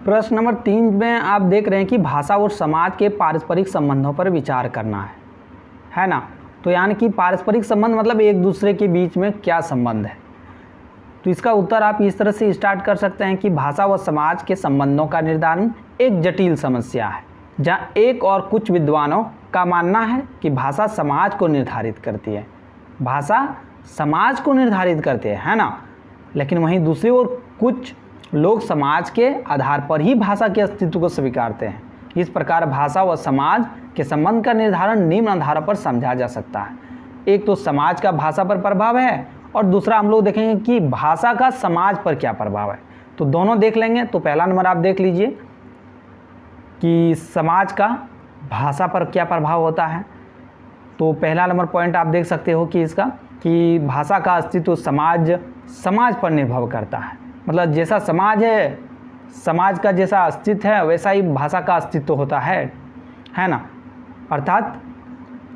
प्रश्न नंबर 3 में आप देख रहे हैं कि भाषा और समाज के पारस्परिक संबंधों पर विचार करना है ना। तो यानी कि पारस्परिक संबंध मतलब एक दूसरे के बीच में क्या संबंध है। तो इसका उत्तर आप इस तरह से स्टार्ट कर सकते हैं कि भाषा व समाज के संबंधों का निर्धारण एक जटिल समस्या है, जहाँ एक और कुछ विद्वानों का मानना है कि भाषा समाज को निर्धारित करती है, भाषा समाज को निर्धारित करती है ना। लेकिन वहीं दूसरी ओर कुछ लोग समाज के आधार पर ही भाषा के अस्तित्व को स्वीकारते हैं। इस प्रकार भाषा व समाज के संबंध का निर्धारण निम्न आधारों पर समझा जा सकता है। एक तो समाज का भाषा पर प्रभाव है और दूसरा हम लोग देखेंगे कि भाषा का समाज पर क्या प्रभाव है। तो दोनों देख लेंगे। तो पहला नंबर आप देख लीजिए कि समाज का भाषा पर क्या प्रभाव होता है। तो पहला नंबर पॉइंट आप देख सकते हो कि इसका कि भाषा का अस्तित्व समाज पर निर्भर करता है। मतलब जैसा समाज है, समाज का जैसा अस्तित्व है वैसा ही भाषा का अस्तित्व होता है ना। अर्थात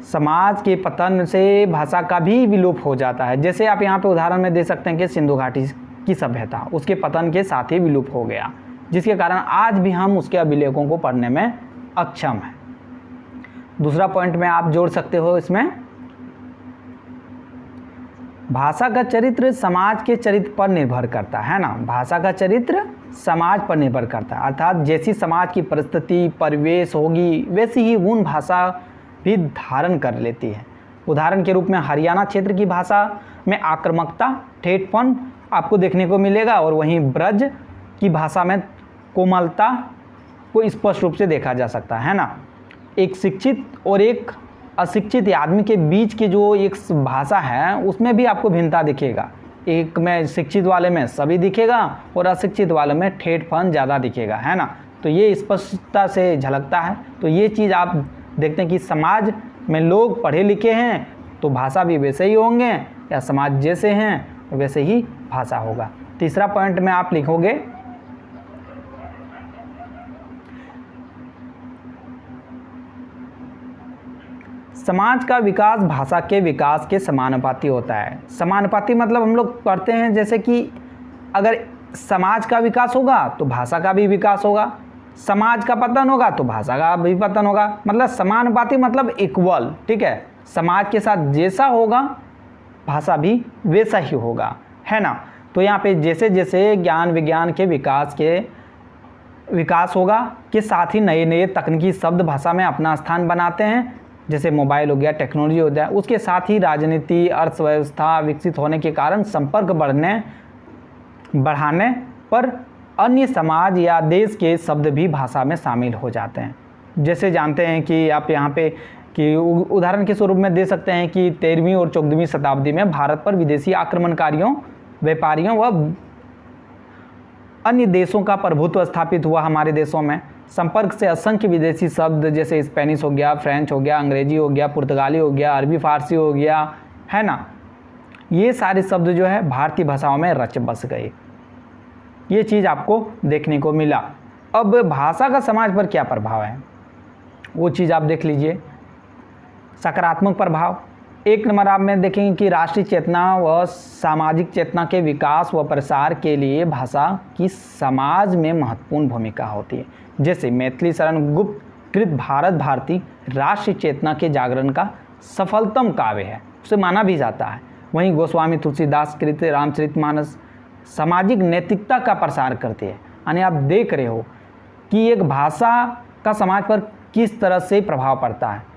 समाज के पतन से भाषा का भी विलोप हो जाता है। जैसे आप यहाँ पे उदाहरण में दे सकते हैं कि सिंधु घाटी की सभ्यता उसके पतन के साथ ही विलोप हो गया, जिसके कारण आज भी हम उसके अभिलेखों को पढ़ने में अक्षम हैं। दूसरा पॉइंट में आप जोड़ सकते हो इसमें, भाषा का चरित्र समाज के चरित्र पर निर्भर करता है ना। भाषा का चरित्र समाज पर निर्भर करता है, अर्थात जैसी समाज की परिस्थिति परिवेश होगी वैसी ही उन भाषा भी धारण कर लेती है। उदाहरण के रूप में हरियाणा क्षेत्र की भाषा में आक्रामकता ठेठपन आपको देखने को मिलेगा और वहीं ब्रज की भाषा में कोमलता को स्पष्ट रूप से देखा जा सकता है ना। एक शिक्षित और एक अशिक्षित आदमी के बीच की जो एक भाषा है उसमें भी आपको भिन्नता दिखेगा। एक में शिक्षित वाले में सभी दिखेगा और अशिक्षित वाले में ठेठपन ज़्यादा दिखेगा, है ना। तो ये स्पष्टता से झलकता है। तो ये चीज़ आप देखते हैं कि समाज में लोग पढ़े लिखे हैं तो भाषा भी वैसे ही होंगे, या समाज जैसे हैं वैसे ही भाषा होगा। तीसरा पॉइंट में आप लिखोगे समाज का विकास भाषा के विकास के समानुपाती होता है। समानुपाती मतलब हम लोग पढ़ते हैं जैसे कि अगर समाज का विकास होगा तो भाषा का भी विकास होगा, समाज का पतन होगा तो भाषा का भी पतन होगा। मतलब समानुपाती मतलब इक्वल, ठीक है। समाज के साथ जैसा होगा भाषा भी वैसा ही होगा, है ना। तो यहाँ पे जैसे जैसे ज्ञान विज्ञान के विकास होगा के साथ ही नए नए तकनीकी शब्द भाषा में अपना स्थान बनाते हैं, जैसे मोबाइल हो गया, टेक्नोलॉजी हो गया। उसके साथ ही राजनीति अर्थव्यवस्था विकसित होने के कारण संपर्क बढ़ाने पर अन्य समाज या देश के शब्द भी भाषा में शामिल हो जाते हैं। जैसे जानते हैं कि आप यहाँ पे कि उदाहरण के स्वरूप में दे सकते हैं कि 13वीं और 14वीं शताब्दी में भारत पर विदेशी आक्रमणकारियों, व्यापारियों व अन्य देशों का प्रभुत्व स्थापित हुआ हमारे देशों में। संपर्क से असंख्य विदेशी शब्द जैसे स्पेनिश हो गया, फ्रेंच हो गया, अंग्रेजी हो गया, पुर्तगाली हो गया, अरबी फारसी हो गया, है ना। ये सारे शब्द जो है भारतीय भाषाओं में रच बस गए। ये चीज़ आपको देखने को मिला। अब भाषा का समाज पर क्या प्रभाव है वो चीज़ आप देख लीजिए। सकारात्मक प्रभाव, एक नंबर आप में देखेंगे कि राष्ट्रीय चेतना व सामाजिक चेतना के विकास व प्रसार के लिए भाषा की समाज में महत्वपूर्ण भूमिका होती है। जैसे मैथिली शरण गुप्त कृत भारत भारती राष्ट्रीय चेतना के जागरण का सफलतम काव्य है, उसे माना भी जाता है। वहीं गोस्वामी तुलसीदास कृत रामचरितमानस सामाजिक नैतिकता का प्रसार करती है। यानी आप देख रहे हो कि एक भाषा का समाज पर किस तरह से प्रभाव पड़ता है।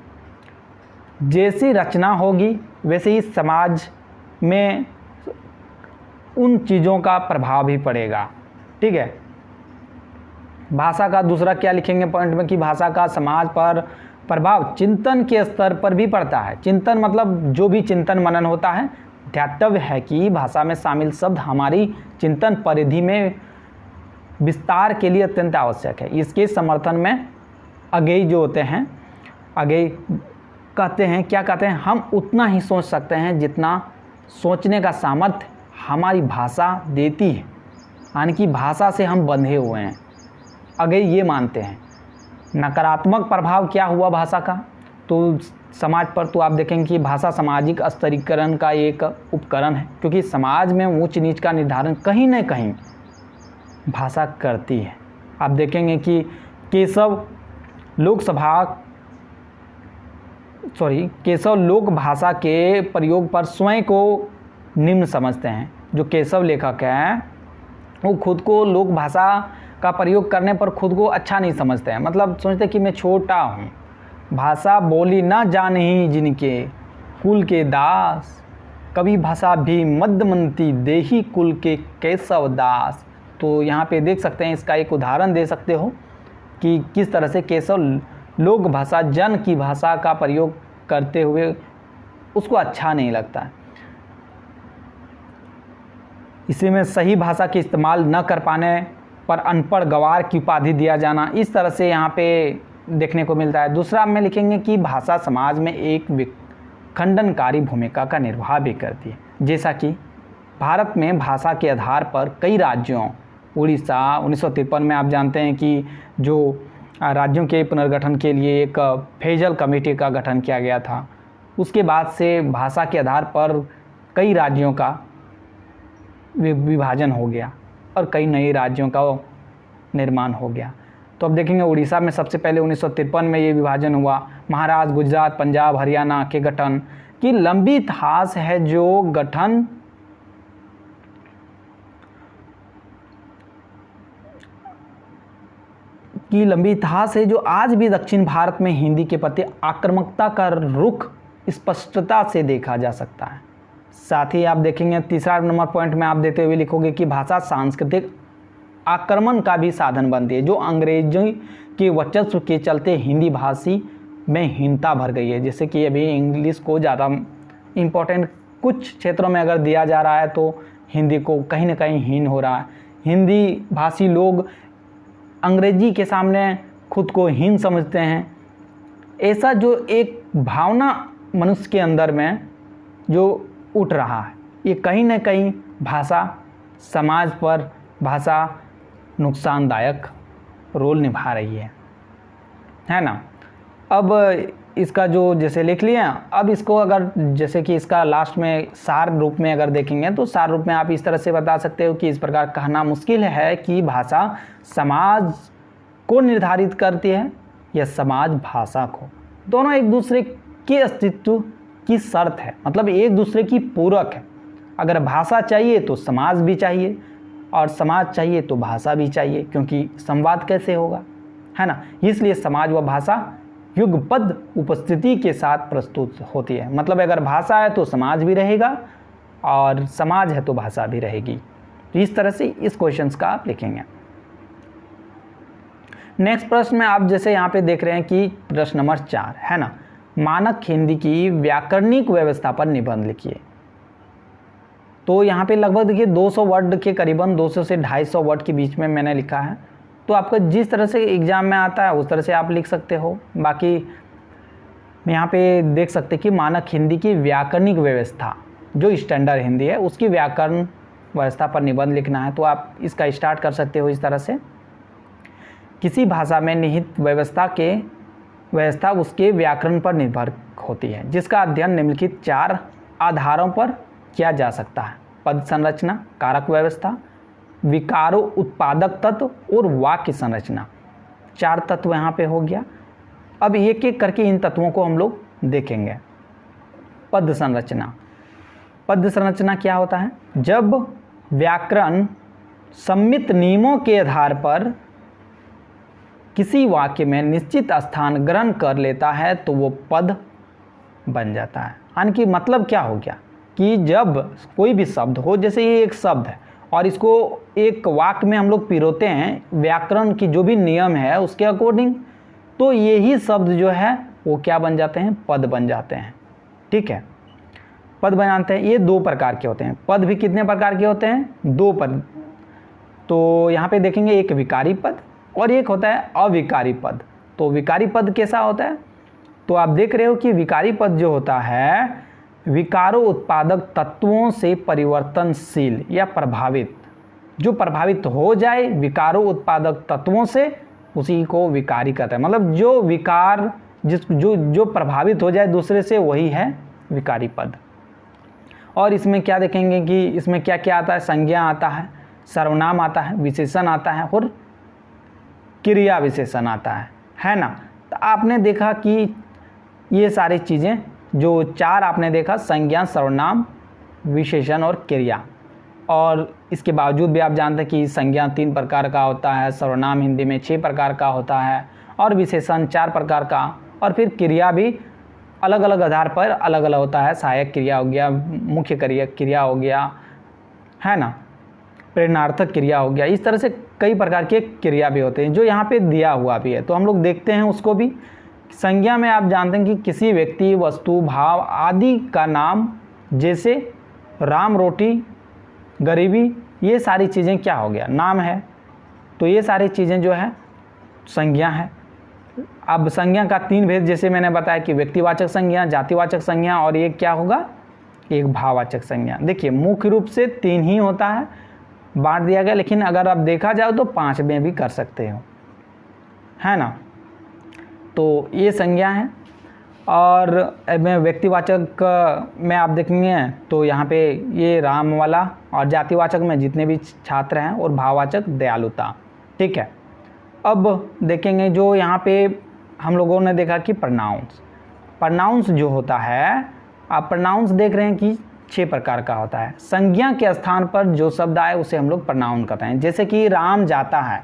जैसी रचना होगी वैसे ही समाज में उन चीज़ों का प्रभाव भी पड़ेगा, ठीक है। भाषा का दूसरा क्या लिखेंगे पॉइंट में कि भाषा का समाज पर प्रभाव चिंतन के स्तर पर भी पड़ता है। चिंतन मतलब जो भी चिंतन मनन होता है, ध्यातव्य है कि भाषा में शामिल शब्द हमारी चिंतन परिधि में विस्तार के लिए अत्यंत आवश्यक है। इसके समर्थन में अगेय जो होते हैं, अगेय कहते हैं, क्या कहते हैं, हम उतना ही सोच सकते हैं जितना सोचने का सामर्थ्य हमारी भाषा देती है। यानी कि भाषा से हम बंधे हुए हैं, अगेय ये मानते हैं। नकारात्मक प्रभाव क्या हुआ भाषा का, तो समाज पर तो आप देखेंगे कि भाषा सामाजिक स्तरीकरण का एक उपकरण है, क्योंकि समाज में ऊंच नीच का निर्धारण कहीं न कहीं भाषा करती है। आप देखेंगे कि केशव लोक भाषा के प्रयोग पर स्वयं को निम्न समझते हैं। जो केशव लेखक हैं वो खुद को लोक भाषा का प्रयोग करने पर खुद को अच्छा नहीं समझते हैं, मतलब सोचते कि मैं छोटा हूँ, भाषा बोली न जानही जिनके कुल के दास, कभी भाषा भी मध्यमंती देही कुल के केशव दास। तो यहाँ पे देख सकते हैं, इसका एक उदाहरण दे सकते हो कि किस तरह से केशव लोक भाषा जन की भाषा का प्रयोग करते हुए उसको अच्छा नहीं लगता। इसी में सही भाषा के इस्तेमाल न कर पाने पर अनपढ़ गवार की उपाधि दिया जाना, इस तरह से यहाँ पे देखने को मिलता है। दूसरा में लिखेंगे कि भाषा समाज में एक खंडनकारी भूमिका का निर्वाह भी करती है। जैसा कि भारत में भाषा के आधार पर कई राज्यों, उड़ीसा 1953 में आप जानते हैं कि जो राज्यों के पुनर्गठन के लिए एक फेजल कमेटी का गठन किया गया था, उसके बाद से भाषा के आधार पर कई राज्यों का विभाजन हो गया और कई नए राज्यों का निर्माण हो गया। तो अब देखेंगे उड़ीसा में सबसे पहले 1953 में ये विभाजन हुआ। महाराष्ट्र, गुजरात, पंजाब, हरियाणा के गठन की लंबी इतिहास है, जो गठन की लंबी इतिहास है, जो आज भी दक्षिण भारत में हिंदी के प्रति आक्रामकता का रुख स्पष्टता से देखा जा सकता है। साथ ही आप देखेंगे तीसरा नंबर पॉइंट में आप देते हुए लिखोगे कि भाषा सांस्कृतिक आक्रमण का भी साधन बनती है, जो अंग्रेजी के वर्चस्व के चलते हिंदी भाषी में हीनता भर गई है। जैसे कि अभी इंग्लिश को ज़्यादा इम्पोर्टेंट कुछ क्षेत्रों में अगर दिया जा रहा है तो हिंदी को कहीं ना कहीं हीन हो रहा है। हिंदी भाषी लोग अंग्रेजी के सामने खुद को हीन समझते हैं। ऐसा जो एक भावना मनुष्य के अंदर में जो उठ रहा है, ये कहीं ना कहीं भाषा समाज पर भाषा नुकसानदायक रोल निभा रही है ना। अब इसका जो जैसे लिख लिया, अब इसको अगर जैसे कि इसका लास्ट में सार रूप में अगर देखेंगे तो सार रूप में आप इस तरह से बता सकते हो कि इस प्रकार कहना मुश्किल है कि भाषा समाज को निर्धारित करती है या समाज भाषा को। दोनों एक दूसरे के अस्तित्व की शर्त है, मतलब एक दूसरे की पूरक है। अगर भाषा चाहिए तो समाज भी चाहिए और समाज चाहिए तो भाषा भी चाहिए, क्योंकि संवाद कैसे होगा, है ना। इसलिए समाज व भाषा युगपद उपस्थिति के साथ प्रस्तुत होती है। मतलब अगर भाषा है तो समाज भी रहेगा और समाज है तो भाषा भी रहेगी। तो इस तरह से इस क्वेश्चंस का आप लिखेंगे। नेक्स्ट प्रश्न में आप जैसे यहाँ पे देख रहे हैं कि प्रश्न नंबर 4 है ना, मानक हिंदी की व्याकरणिक व्यवस्था पर निबंध लिखिए। तो यहाँ पे लगभग देखिए 200 वर्ड के करीबन 200 से 250 वर्ड के बीच में मैंने लिखा है। तो आपका जिस तरह से एग्ज़ाम में आता है उस तरह से आप लिख सकते हो। बाकी यहाँ पे देख सकते कि मानक हिंदी की व्याकरणिक व्यवस्था, जो स्टैंडर्ड हिंदी है उसकी व्याकरण व्यवस्था पर निबंध लिखना है। तो आप इसका स्टार्ट कर सकते हो इस तरह से, किसी भाषा में निहित व्यवस्था उसके व्याकरण पर निर्भर होती है, जिसका अध्ययन निम्नलिखित 4 आधारों पर किया जा सकता है: पद संरचना, कारक व्यवस्था, विकारो उत्पादक तत्व और वाक्य संरचना। 4 तत्व यहाँ पे हो गया। अब एक एक करके इन तत्वों को हम लोग देखेंगे। पद संरचना। पद संरचना क्या होता है? जब व्याकरण सम्मित नियमों के आधार पर किसी वाक्य में निश्चित स्थान ग्रहण कर लेता है तो वो पद बन जाता है। यानी कि मतलब क्या हो गया कि जब कोई भी शब्द हो, जैसे ये एक शब्द है और इसको एक वाक्य में हम लोग पिरोते हैं व्याकरण की जो भी नियम है उसके अकॉर्डिंग, तो यही शब्द जो है वो क्या बन जाते हैं? पद बन जाते हैं। ठीक है, पद बनाते हैं। ये 2 प्रकार के होते हैं। पद भी कितने प्रकार के होते हैं? 2 पद। तो यहाँ पे देखेंगे एक विकारी पद और एक होता है अविकारी पद। तो विकारी पद कैसा होता है? तो आप देख रहे हो कि विकारी पद जो होता है विकारो उत्पादक तत्वों से परिवर्तनशील या प्रभावित, जो प्रभावित हो जाए विकारो उत्पादक तत्वों से उसी को विकारी कहते हैं। मतलब जो विकार जो प्रभावित हो जाए दूसरे से वही है विकारी पद। और इसमें क्या देखेंगे कि इसमें क्या क्या आता है? संज्ञा आता है, सर्वनाम आता है, विशेषण आता है और क्रिया विशेषण आता है ना। तो आपने देखा कि ये सारी चीज़ें जो चार आपने देखा, संज्ञा, सर्वनाम, विशेषण और क्रिया, और इसके बावजूद भी आप जानते हैं कि संज्ञा 3 प्रकार का होता है, सर्वनाम हिंदी में 6 प्रकार का होता है और विशेषण 4 प्रकार का, और फिर क्रिया भी अलग अलग आधार पर अलग अलग होता है। सहायक क्रिया हो गया, मुख्य क्रिया हो गया, है ना, प्रेरणार्थक क्रिया हो गया। इस तरह से कई प्रकार के क्रिया भी होते हैं जो यहाँ पे दिया हुआ भी है, तो हम लोग देखते हैं उसको भी। संज्ञा में आप जानते हैं कि किसी व्यक्ति, वस्तु, भाव आदि का नाम, जैसे राम, रोटी, गरीबी, ये सारी चीज़ें क्या हो गया, नाम है। तो ये सारी चीज़ें जो है संज्ञा है। अब संज्ञा का 3 भेद जैसे मैंने बताया कि व्यक्तिवाचक संज्ञा, जातिवाचक संज्ञा और एक क्या होगा, एक भाववाचक संज्ञा। देखिए मुख्य रूप से 3 ही होता है, बांट दिया गया, लेकिन अगर आप देखा जाओ तो 5 में भी कर सकते हो, है ना। तो ये संज्ञा है। और में व्यक्तिवाचक में आप देखेंगे तो यहाँ पे ये राम वाला, और जातिवाचक में जितने भी छात्र हैं, और भाववाचक दयालुता, ठीक है। अब देखेंगे जो यहाँ पे हम लोगों ने देखा कि प्रनाउंस जो होता है, आप प्रनाउंस देख रहे हैं कि 6 प्रकार का होता है। संज्ञा के स्थान पर जो शब्द आए उसे हम लोग प्रनाउन कहते हैं। जैसे कि राम जाता है,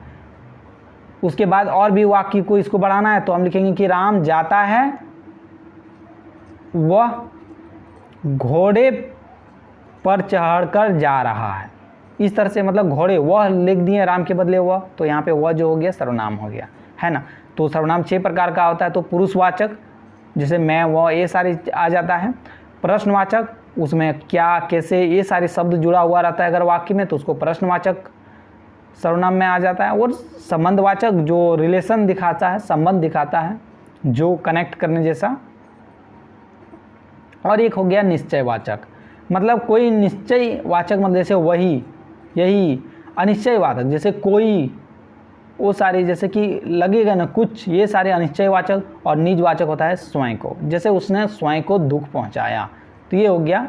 उसके बाद और भी वाक्य को इसको बढ़ाना है तो हम लिखेंगे कि राम जाता है, वह घोड़े पर चढ़कर जा रहा है। इस तरह से मतलब घोड़े, वह लिख दिए राम के बदले वह, तो यहाँ पे वह जो हो गया सर्वनाम हो गया, है ना। तो सर्वनाम 6 प्रकार का होता है। तो पुरुषवाचक जैसे मैं, वह, ये सारी आ जाता है। प्रश्नवाचक, उसमें क्या, कैसे, ये सारे शब्द जुड़ा हुआ रहता है अगर वाक्य में, तो उसको प्रश्नवाचक सर्वनाम में आ जाता है। और संबंधवाचक जो रिलेशन दिखाता है, संबंध दिखाता है, जो कनेक्ट करने जैसा। और एक हो गया निश्चयवाचक, मतलब कोई निश्चयवाचक, मतलब जैसे वही, यही। अनिश्चयवाचक जैसे कोई, वो सारी, जैसे कि लगेगा ना कुछ, ये सारे अनिश्चयवाचक। और निजवाचक होता है स्वयं को, जैसे उसने स्वयं को दुख पहुंचाया, तो ये हो गया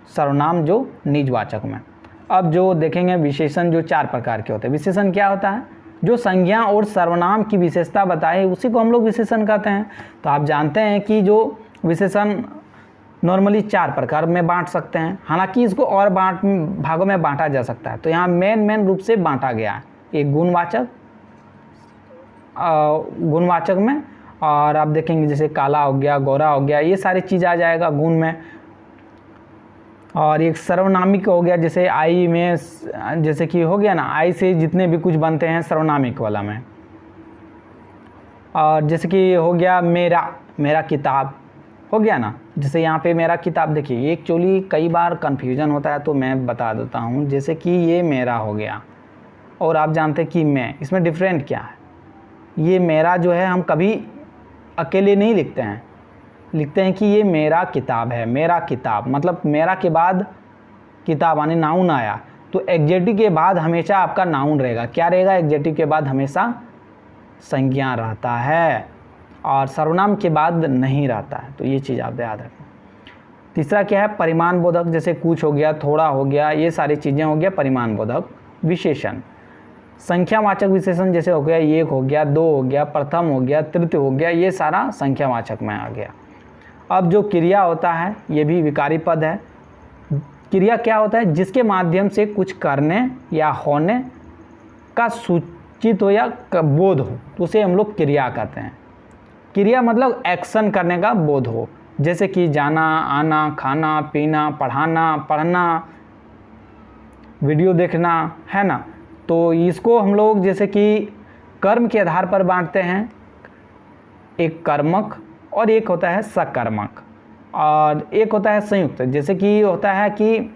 सर्वनाम जो निजवाचक में। अब जो देखेंगे विशेषण जो 4 प्रकार के होते हैं। विशेषण क्या होता है, जो संज्ञा और सर्वनाम की विशेषता बताए उसी को हम लोग विशेषण कहते हैं। तो आप जानते हैं कि जो विशेषण नॉर्मली 4 प्रकार में बांट सकते हैं, हालांकि इसको और भागों में बांटा जा सकता है। तो यहाँ मेन रूप से बांटा गया है, एक गुणवाचक में, और आप देखेंगे जैसे काला हो गया, गोरा हो गया, ये सारी चीज़ आ जाएगा गुण में। और एक सर्वनामिक हो गया, जैसे आई में, जैसे कि हो गया ना, आई से जितने भी कुछ बनते हैं सर्वनामिक वाला में। और जैसे कि हो गया मेरा किताब, हो गया ना। जैसे यहाँ पे मेरा किताब, देखिए एक्चुअली कई बार कन्फ्यूजन होता है तो मैं बता देता हूँ। जैसे कि ये मेरा हो गया, और आप जानते हैं कि मैं, इसमें डिफरेंट क्या है। ये मेरा जो है हम कभी अकेले नहीं लिखते हैं, लिखते हैं कि ये मेरा किताब है। मेरा किताब मतलब मेरा के बाद किताब आने नाउन आया, तो एग्जेक्टिव के बाद हमेशा आपका नाउन रहेगा। क्या रहेगा, एग्जेक्टिव के बाद हमेशा संज्ञा रहता है, और सर्वनाम के बाद नहीं रहता है। तो ये चीज़ आप याद रखें। तीसरा क्या है, परिमाण बोधक, जैसे कुछ हो गया, थोड़ा हो गया, ये सारी चीज़ें हो गया परिमाण बोधक विशेषण। संख्यावाचक विशेषण जैसे हो गया 1 हो गया, 2 हो गया, प्रथम हो गया, तृतीय हो गया, ये सारा संख्यावाचक में आ गया। अब जो क्रिया होता है ये भी विकारी पद है। क्रिया क्या होता है, जिसके माध्यम से कुछ करने या होने का सूचित हो या बोध हो, तो उसे हम लोग क्रिया कहते हैं। क्रिया मतलब एक्शन करने का बोध हो, जैसे कि जाना, आना, खाना, पीना, पढ़ना, वीडियो देखना, है ना। तो इसको हम लोग जैसे कि कर्म के आधार पर बांटते हैं, एक कर्मक और एक होता है सकर्मक, और एक होता है संयुक्त। जैसे कि होता है कि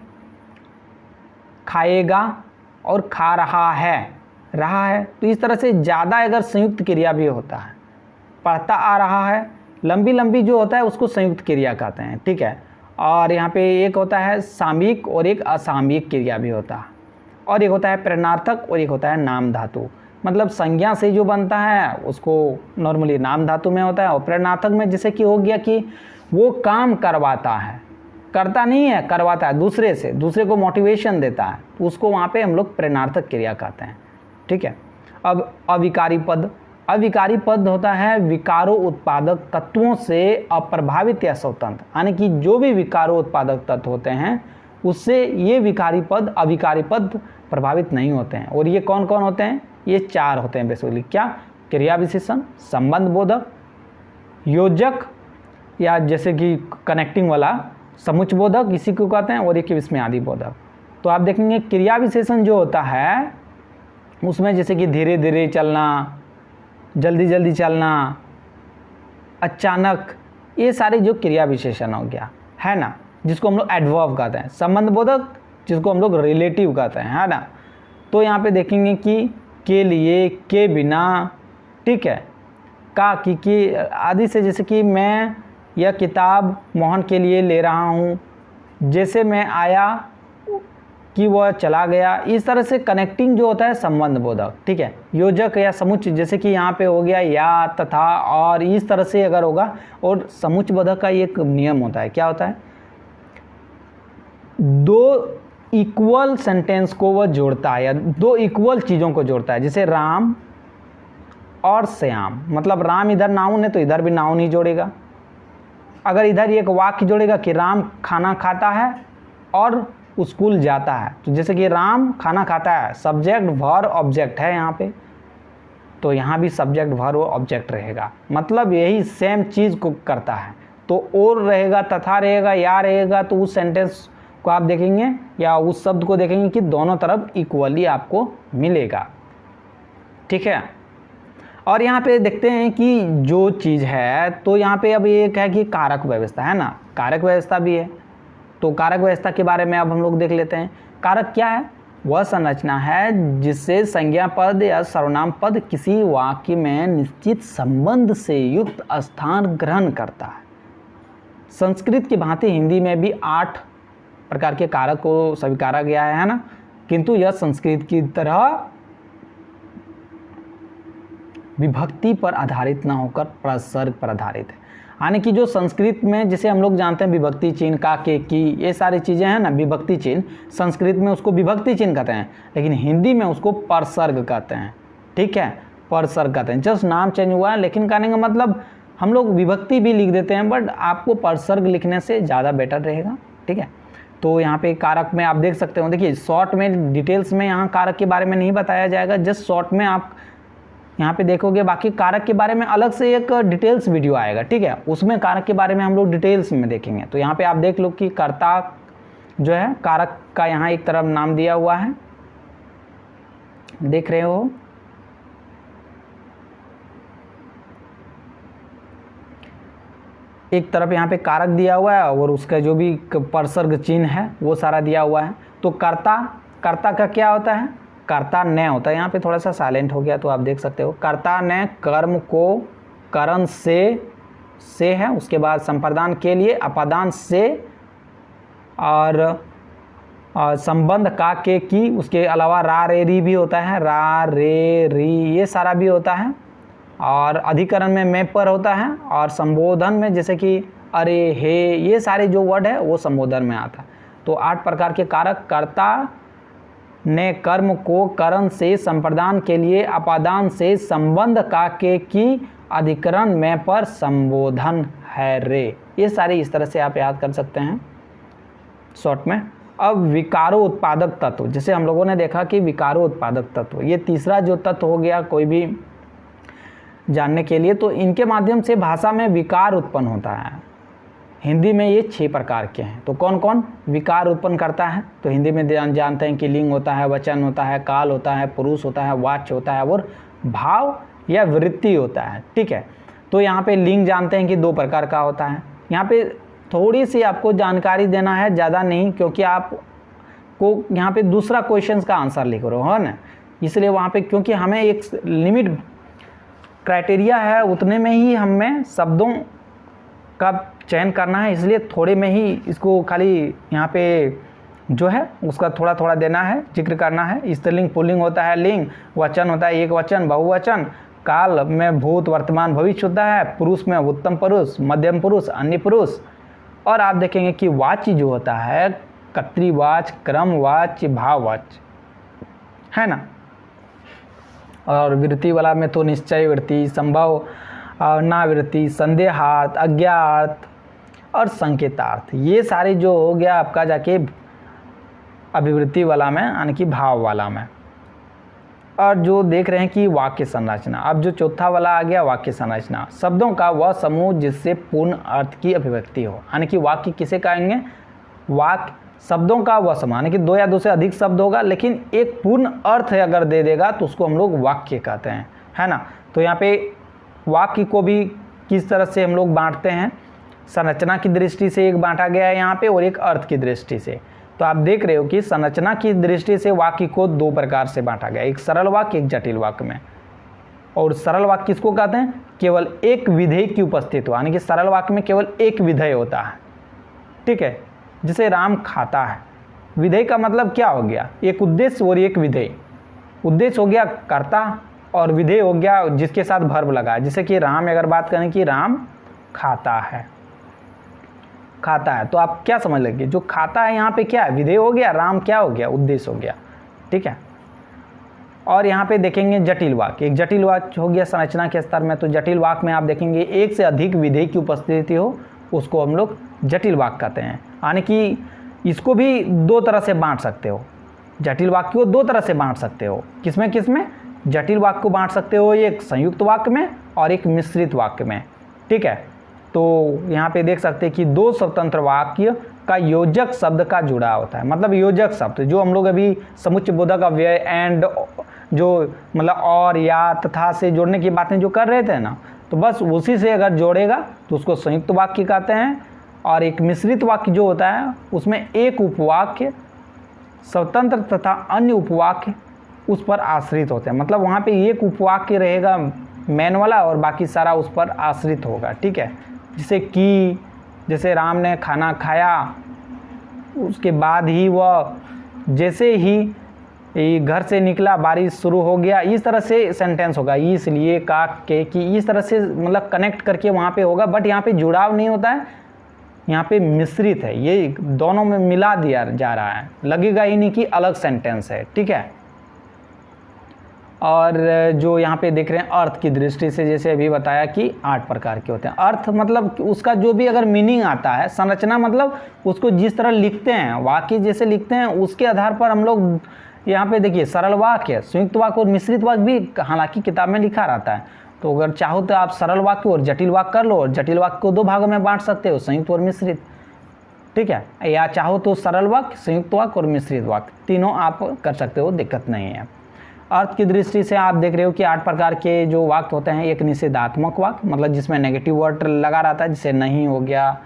खाएगा और खा रहा है, तो इस तरह से ज़्यादा अगर संयुक्त क्रिया भी होता है। पढ़ता आ रहा है, लंबी जो होता है उसको संयुक्त क्रिया कहते हैं, ठीक है। और यहाँ पे एक होता है सामयिक और एक असामयिक क्रिया भी होता है, और एक होता है प्रेरणार्थक और एक होता है नाम धातु। मतलब संज्ञा से जो बनता है उसको नॉर्मली नाम धातु में होता है, और प्रेरणार्थक में जैसे कि हो गया कि वो काम करवाता है, करता नहीं है, करवाता है दूसरे से, दूसरे को मोटिवेशन देता है, तो उसको वहाँ पे हम लोग प्रेरणार्थक क्रिया कहते हैं, ठीक है। अब अविकारी पद, अविकारी पद होता है विकारो उत्पादक तत्वों से अप्रभावित या स्वतंत्र, यानी कि जो भी विकारो उत्पादक तत्व होते हैं उससे ये विकारी पद अविकारी पद प्रभावित नहीं होते हैं। और ये कौन कौन होते हैं? ये 4 होते हैं बेसिकली। क्या? क्रिया विशेषण, संबंध बोधक, योजक या जैसे कि कनेक्टिंग वाला समुच्चय बोधक इसी को कहते हैं, और एक विस्मयादि बोधक। तो आप देखेंगे क्रिया विशेषण जो होता है उसमें जैसे कि धीरे धीरे चलना, जल्दी जल्दी चलना, अचानक, ये सारे जो क्रिया विशेषण हो गया है ना, जिसको हम लोग एडवर्ब कहते हैं। संबंध बोधक जिसको हम लोग रिलेटिव कहते हैं, है ना। तो यहाँ पे देखेंगे कि के लिए, के बिना, ठीक है, का की आदि से, जैसे कि मैं यह किताब मोहन के लिए ले रहा हूँ, जैसे मैं आया कि वह चला गया, इस तरह से कनेक्टिंग जो होता है संबंध बोधक, ठीक है। योजक या समुच्चय जैसे कि यहाँ पे हो गया या, तथा, और इस तरह से अगर होगा। और समुच्चय बोधक का एक नियम होता है, क्या होता है? 2 इक्वल सेंटेंस को वह जोड़ता है या 2 इक्वल चीज़ों को जोड़ता है, जैसे राम और श्याम। मतलब राम इधर नाउन है तो इधर भी नाउन ही जोड़ेगा। अगर इधर एक वाक्य जोड़ेगा कि राम खाना खाता है और स्कूल जाता है, तो जैसे कि राम खाना खाता है, सब्जेक्ट वर्ब ऑब्जेक्ट है यहाँ पे, तो यहाँ भी सब्जेक्ट वर्ब ऑब्जेक्ट रहेगा। मतलब यही सेम चीज़ को करता है। तो और रहेगा, तथा रहेगा, या रहेगा, तो उस सेंटेंस को आप देखेंगे या उस शब्द को देखेंगे कि दोनों तरफ इक्वली आपको मिलेगा, ठीक है। और यहाँ पे देखते हैं कि जो चीज़ है, तो यहाँ पे अब एक है कि कारक व्यवस्था, है ना, कारक व्यवस्था भी है। तो कारक व्यवस्था के बारे में अब हम लोग देख लेते हैं। कारक क्या है? वह संरचना है जिससे संज्ञा पद या सर्वनाम पद किसी वाक्य में निश्चित संबंध से युक्त स्थान ग्रहण करता है। संस्कृत की भांति हिंदी में भी 8 प्रकार के कारक को स्वीकारा गया है ना, किंतु यह संस्कृत की तरह विभक्ति पर आधारित ना होकर प्रसर्ग पर आधारित है। यानी कि जो संस्कृत में जैसे हम लोग जानते हैं विभक्ति चिन्ह, का, के, की, ये सारी चीज़ें हैं ना, विभक्ति चिन्ह, संस्कृत में उसको विभक्ति चिन्ह कहते हैं, लेकिन हिंदी में उसको परसर्ग कहते हैं, ठीक है, परसर्ग कहते हैं। जस्ट नाम चेंज हुआ है, लेकिन कहने का मतलब हम लोग विभक्ति भी लिख देते हैं, बट आपको परसर्ग लिखने से ज़्यादा बेटर रहेगा, ठीक है। तो यहाँ पे कारक में आप देख सकते हो, देखिए शॉर्ट में डिटेल्स में यहाँ कारक के बारे में नहीं बताया जाएगा, जस्ट शॉर्ट में आप यहाँ पे देखोगे। बाकी कारक के बारे में अलग से एक डिटेल्स वीडियो आएगा, ठीक है, उसमें कारक के बारे में हम लोग डिटेल्स में देखेंगे। तो यहाँ पे आप देख लो कि कर्ता जो है कारक का यहाँ एक तरफ नाम दिया हुआ है, देख रहे हो, एक तरफ यहाँ पे कारक दिया हुआ है और उसका जो भी परसर्ग चिन्ह है वो सारा दिया हुआ है। तो कर्ता, कर्ता का क्या होता है? कर्ता ने होता है। यहाँ पे थोड़ा सा साइलेंट हो गया तो आप देख सकते हो। कर्ता ने कर्म को करण से है, उसके बाद संप्रदान के लिए अपादान से, और संबंध का, के, की, उसके अलावा रा रे री भी होता है, रा रे री ये सारा भी होता है, और अधिकरण में मैं पर होता है, और संबोधन में जैसे कि अरे, हे, ये सारे जो वर्ड है वो संबोधन में आता है। तो 8 प्रकार के कारक। कर्ता ने कर्म को करण से, संप्रदान के लिए अपादान से, संबंध का, के, की, अधिकरण में पर, संबोधन है रे, ये सारे इस तरह से आप याद कर सकते हैं शॉर्ट में। अब विकारो उत्पादक तत्व, जैसे हम लोगों ने देखा कि विकारो उत्पादक तत्व ये तीसरा जो तत्व हो गया कोई भी जानने के लिए, तो इनके माध्यम से भाषा में विकार उत्पन्न होता है। हिंदी में ये 6 प्रकार के हैं। तो कौन कौन विकार उत्पन्न करता है? तो हिंदी में जानते हैं कि लिंग होता है, वचन होता है, काल होता है, पुरुष होता है, वाच्य होता है, और भाव या वृत्ति होता है, ठीक है। तो यहाँ पे लिंग जानते हैं कि 2 प्रकार का होता है। यहाँ पे थोड़ी सी आपको जानकारी देना है, ज़्यादा नहीं, क्योंकि आपको यहाँ पे दूसरा क्वेश्चन का आंसर लिख रहे हो ना, इसलिए वहाँ पे क्योंकि हमें एक लिमिट क्राइटेरिया है, उतने में ही हमें शब्दों का चयन करना है, इसलिए थोड़े में ही इसको खाली यहाँ पे जो है उसका थोड़ा थोड़ा देना है, जिक्र करना है। स्त्रीलिंग पुल्लिंग होता है लिंग, वचन होता है एक वचन, बहुवचन, काल में भूत वर्तमान भविष्य होता है, पुरुष में उत्तम पुरुष, मध्यम पुरुष, अन्य पुरुष, और आप देखेंगे कि वाच्य जो होता है कर्तृवाच्य, क्रमवाच्य, भाववाच्य, है ना। और वृत्ति वाला में तो निश्चय वृत्ति, संभव नावृत्ति, संदेहार्थ, अज्ञार्थ और संकेतार्थ, ये सारे जो हो गया आपका जाके अभिवृत्ति वाला में, यानी कि भाव वाला में। और जो देख रहे हैं कि वाक्य संरचना, अब जो चौथा वाला आ गया वाक्य संरचना, शब्दों का वह समूह जिससे पूर्ण अर्थ की अभिव्यक्ति हो, यानी कि वाक्य किसे कहेंगे, वाक्य शब्दों का वह समूह, यानी कि दो या दो से अधिक शब्द होगा लेकिन एक पूर्ण अर्थ अगर दे देगा तो उसको हम लोग वाक्य कहते हैं, है ना। तो यहाँ पे वाक्य को भी किस तरह से हम लोग बांटते हैं, संरचना की दृष्टि से एक बांटा गया है यहाँ पे और एक अर्थ की दृष्टि से। तो आप देख रहे हो कि संरचना की दृष्टि से वाक्य को दो प्रकार से बांटा गया, एक सरल वाक्य, एक जटिल वाक्य में। और सरल वाक्य किसको कहते हैं, केवल एक विधेय की उपस्थित हो, यानी कि सरल वाक्य में केवल एक विधेय होता है, ठीक है। जैसे राम खाता है, विधेय का मतलब क्या हो गया, एक उद्देश्य और एक विधेय। उद्देश्य हो गया कर्ता और विधेय हो गया जिसके साथ वर्ब लगा, जैसे कि राम अगर बात करें कि राम खाता है, खाता है, तो आप क्या समझ लगे, जो खाता है यहाँ पे क्या है, विधेय हो गया, राम क्या हो गया, उद्देश्य हो गया, ठीक है। और यहाँ पे देखेंगे जटिल वाक्य, एक जटिल वाक्य हो गया संरचना के स्तर में। तो जटिल वाक्य में आप देखेंगे एक से अधिक विधेय की उपस्थिति हो, उसको हम लोग जटिल वाक्य कहते हैं। यानी कि इसको भी दो तरह से बांट सकते हो, जटिल वाक्य को दो तरह से बांट सकते हो। किसमें किसमें, जटिल वाक्य को बांट सकते हो एक संयुक्त वाक्य में और एक मिश्रित वाक्य में, ठीक है। तो यहाँ पे देख सकते हैं कि दो स्वतंत्र वाक्य का योजक शब्द का जुड़ा होता है, मतलब योजक शब्द जो हम लोग अभी समुच्चय बोधक अव्यय एंड जो मतलब और या तथा से जोड़ने की बातें जो कर रहे थे ना, तो बस उसी से अगर जोड़ेगा तो उसको संयुक्त वाक्य कहते हैं। और एक मिश्रित वाक्य जो होता है उसमें एक उपवाक्य स्वतंत्र तथा अन्य उपवाक्य उस पर आश्रित होते हैं, मतलब वहाँ पे एक उपवाक्य रहेगा मेन वाला और बाकी सारा उस पर आश्रित होगा, ठीक है। जैसे कि जैसे राम ने खाना खाया, उसके बाद ही वह जैसे ही घर से निकला बारिश शुरू हो गया, इस तरह से सेंटेंस होगा, इसलिए का के कि इस तरह से मतलब कनेक्ट करके वहाँ पे होगा। बट यहाँ पे जुड़ाव नहीं होता है, यहाँ पे मिश्रित है, ये दोनों में मिला दिया जा रहा है, लगेगा ही नहीं कि अलग सेंटेंस है, ठीक है। और जो यहाँ पे देख रहे हैं अर्थ की दृष्टि से, जैसे अभी बताया कि 8 प्रकार के होते हैं। अर्थ मतलब उसका जो भी अगर मीनिंग आता है, संरचना मतलब उसको जिस तरह लिखते हैं, वाक्य जैसे लिखते हैं उसके आधार पर हम लोग यहाँ पे देखिए सरल वाक्य, संयुक्त वाक्य और मिश्रित वाक्य भी हालांकि किताब में लिखा रहता है। तो अगर चाहो तो आप सरल वाक्य और जटिल वाक्य कर लो, और जटिल वाक्य को दो भागों में बांट सकते हो, संयुक्त और मिश्रित, ठीक है। या चाहो तो सरल वाक्य, संयुक्त वाक्य और मिश्रित वाक्य तीनों आप कर सकते हो, दिक्कत नहीं है। अर्थ की दृष्टि से आप देख रहे हो कि 8 प्रकार के जो वाक्य होते हैं, एक निषेधात्मक वाक्य मतलब जिसमें नेगेटिव वर्ड लगा रहता है, जैसे नहीं हो गया,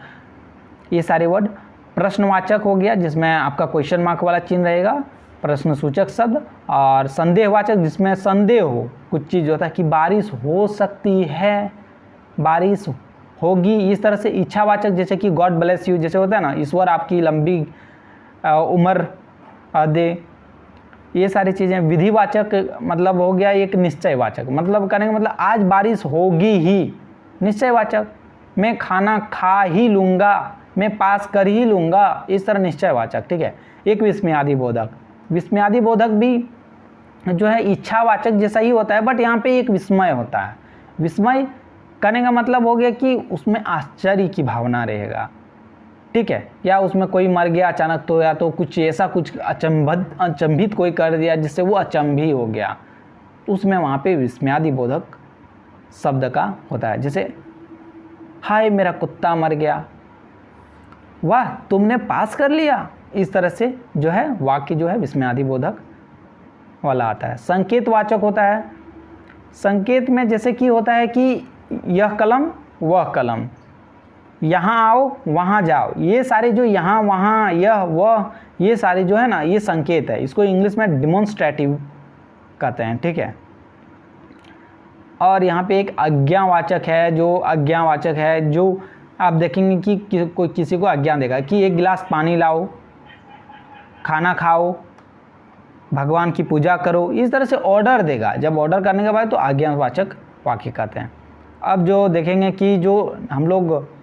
ये सारे वर्ड। प्रश्नवाचक हो गया जिसमें आपका क्वेश्चन मार्क वाला चिन्ह रहेगा, प्रश्न सूचक शब्द। और संदेहवाचक जिसमें संदेह हो, कुछ चीज़ होता है कि बारिश हो सकती है, बारिश होगी, इस तरह से। इच्छावाचक जैसे कि गॉड ब्लेस यू जैसे होता है ना, ईश्वर आपकी लंबी उम्र दे, ये सारी चीज़ें। विधिवाचक मतलब हो गया एक निश्चयवाचक, मतलब कहने का मतलब आज बारिश होगी ही। निश्चयवाचक मैं खाना खा ही लूँगा, मैं पास कर ही लूँगा, इस तरह निश्चयवाचक, ठीक है। एक विस्मयादि बोधक, विस्मयादि बोधक भी जो है इच्छावाचक जैसा ही होता है, बट यहाँ पे एक विस्मय होता है। विस्मय कहने का मतलब हो गया कि उसमें आश्चर्य की भावना रहेगा, ठीक है। या उसमें कोई मर गया अचानक, तो या तो कुछ ऐसा कुछ अचंभित कोई कर दिया जिससे वो अचंभी हो गया, उसमें वहाँ पे विस्मयादि बोधक शब्द का होता है। जैसे हाय मेरा कुत्ता मर गया, वाह तुमने पास कर लिया, इस तरह से जो है वाक्य जो है विस्मयादि बोधक वाला आता है। संकेतवाचक होता है, संकेत में जैसे कि होता है कि यह कलम वह कलम, यहाँ आओ वहाँ जाओ, ये सारे जो यहाँ वहाँ यह वह, ये सारे जो है ना, ये संकेत है। इसको इंग्लिश में डिमॉन्स्ट्रेटिव कहते हैं, ठीक है। और यहाँ पे एक आज्ञावाचक है, जो आज्ञावाचक है जो आप देखेंगे कि कोई किसी को आज्ञा देगा कि एक गिलास पानी लाओ, खाना खाओ, भगवान की पूजा करो, इस तरह से ऑर्डर देगा। जब ऑर्डर करने के बाद तो आज्ञावाचक वाक्य कहते हैं। अब जो देखेंगे कि जो हम लोग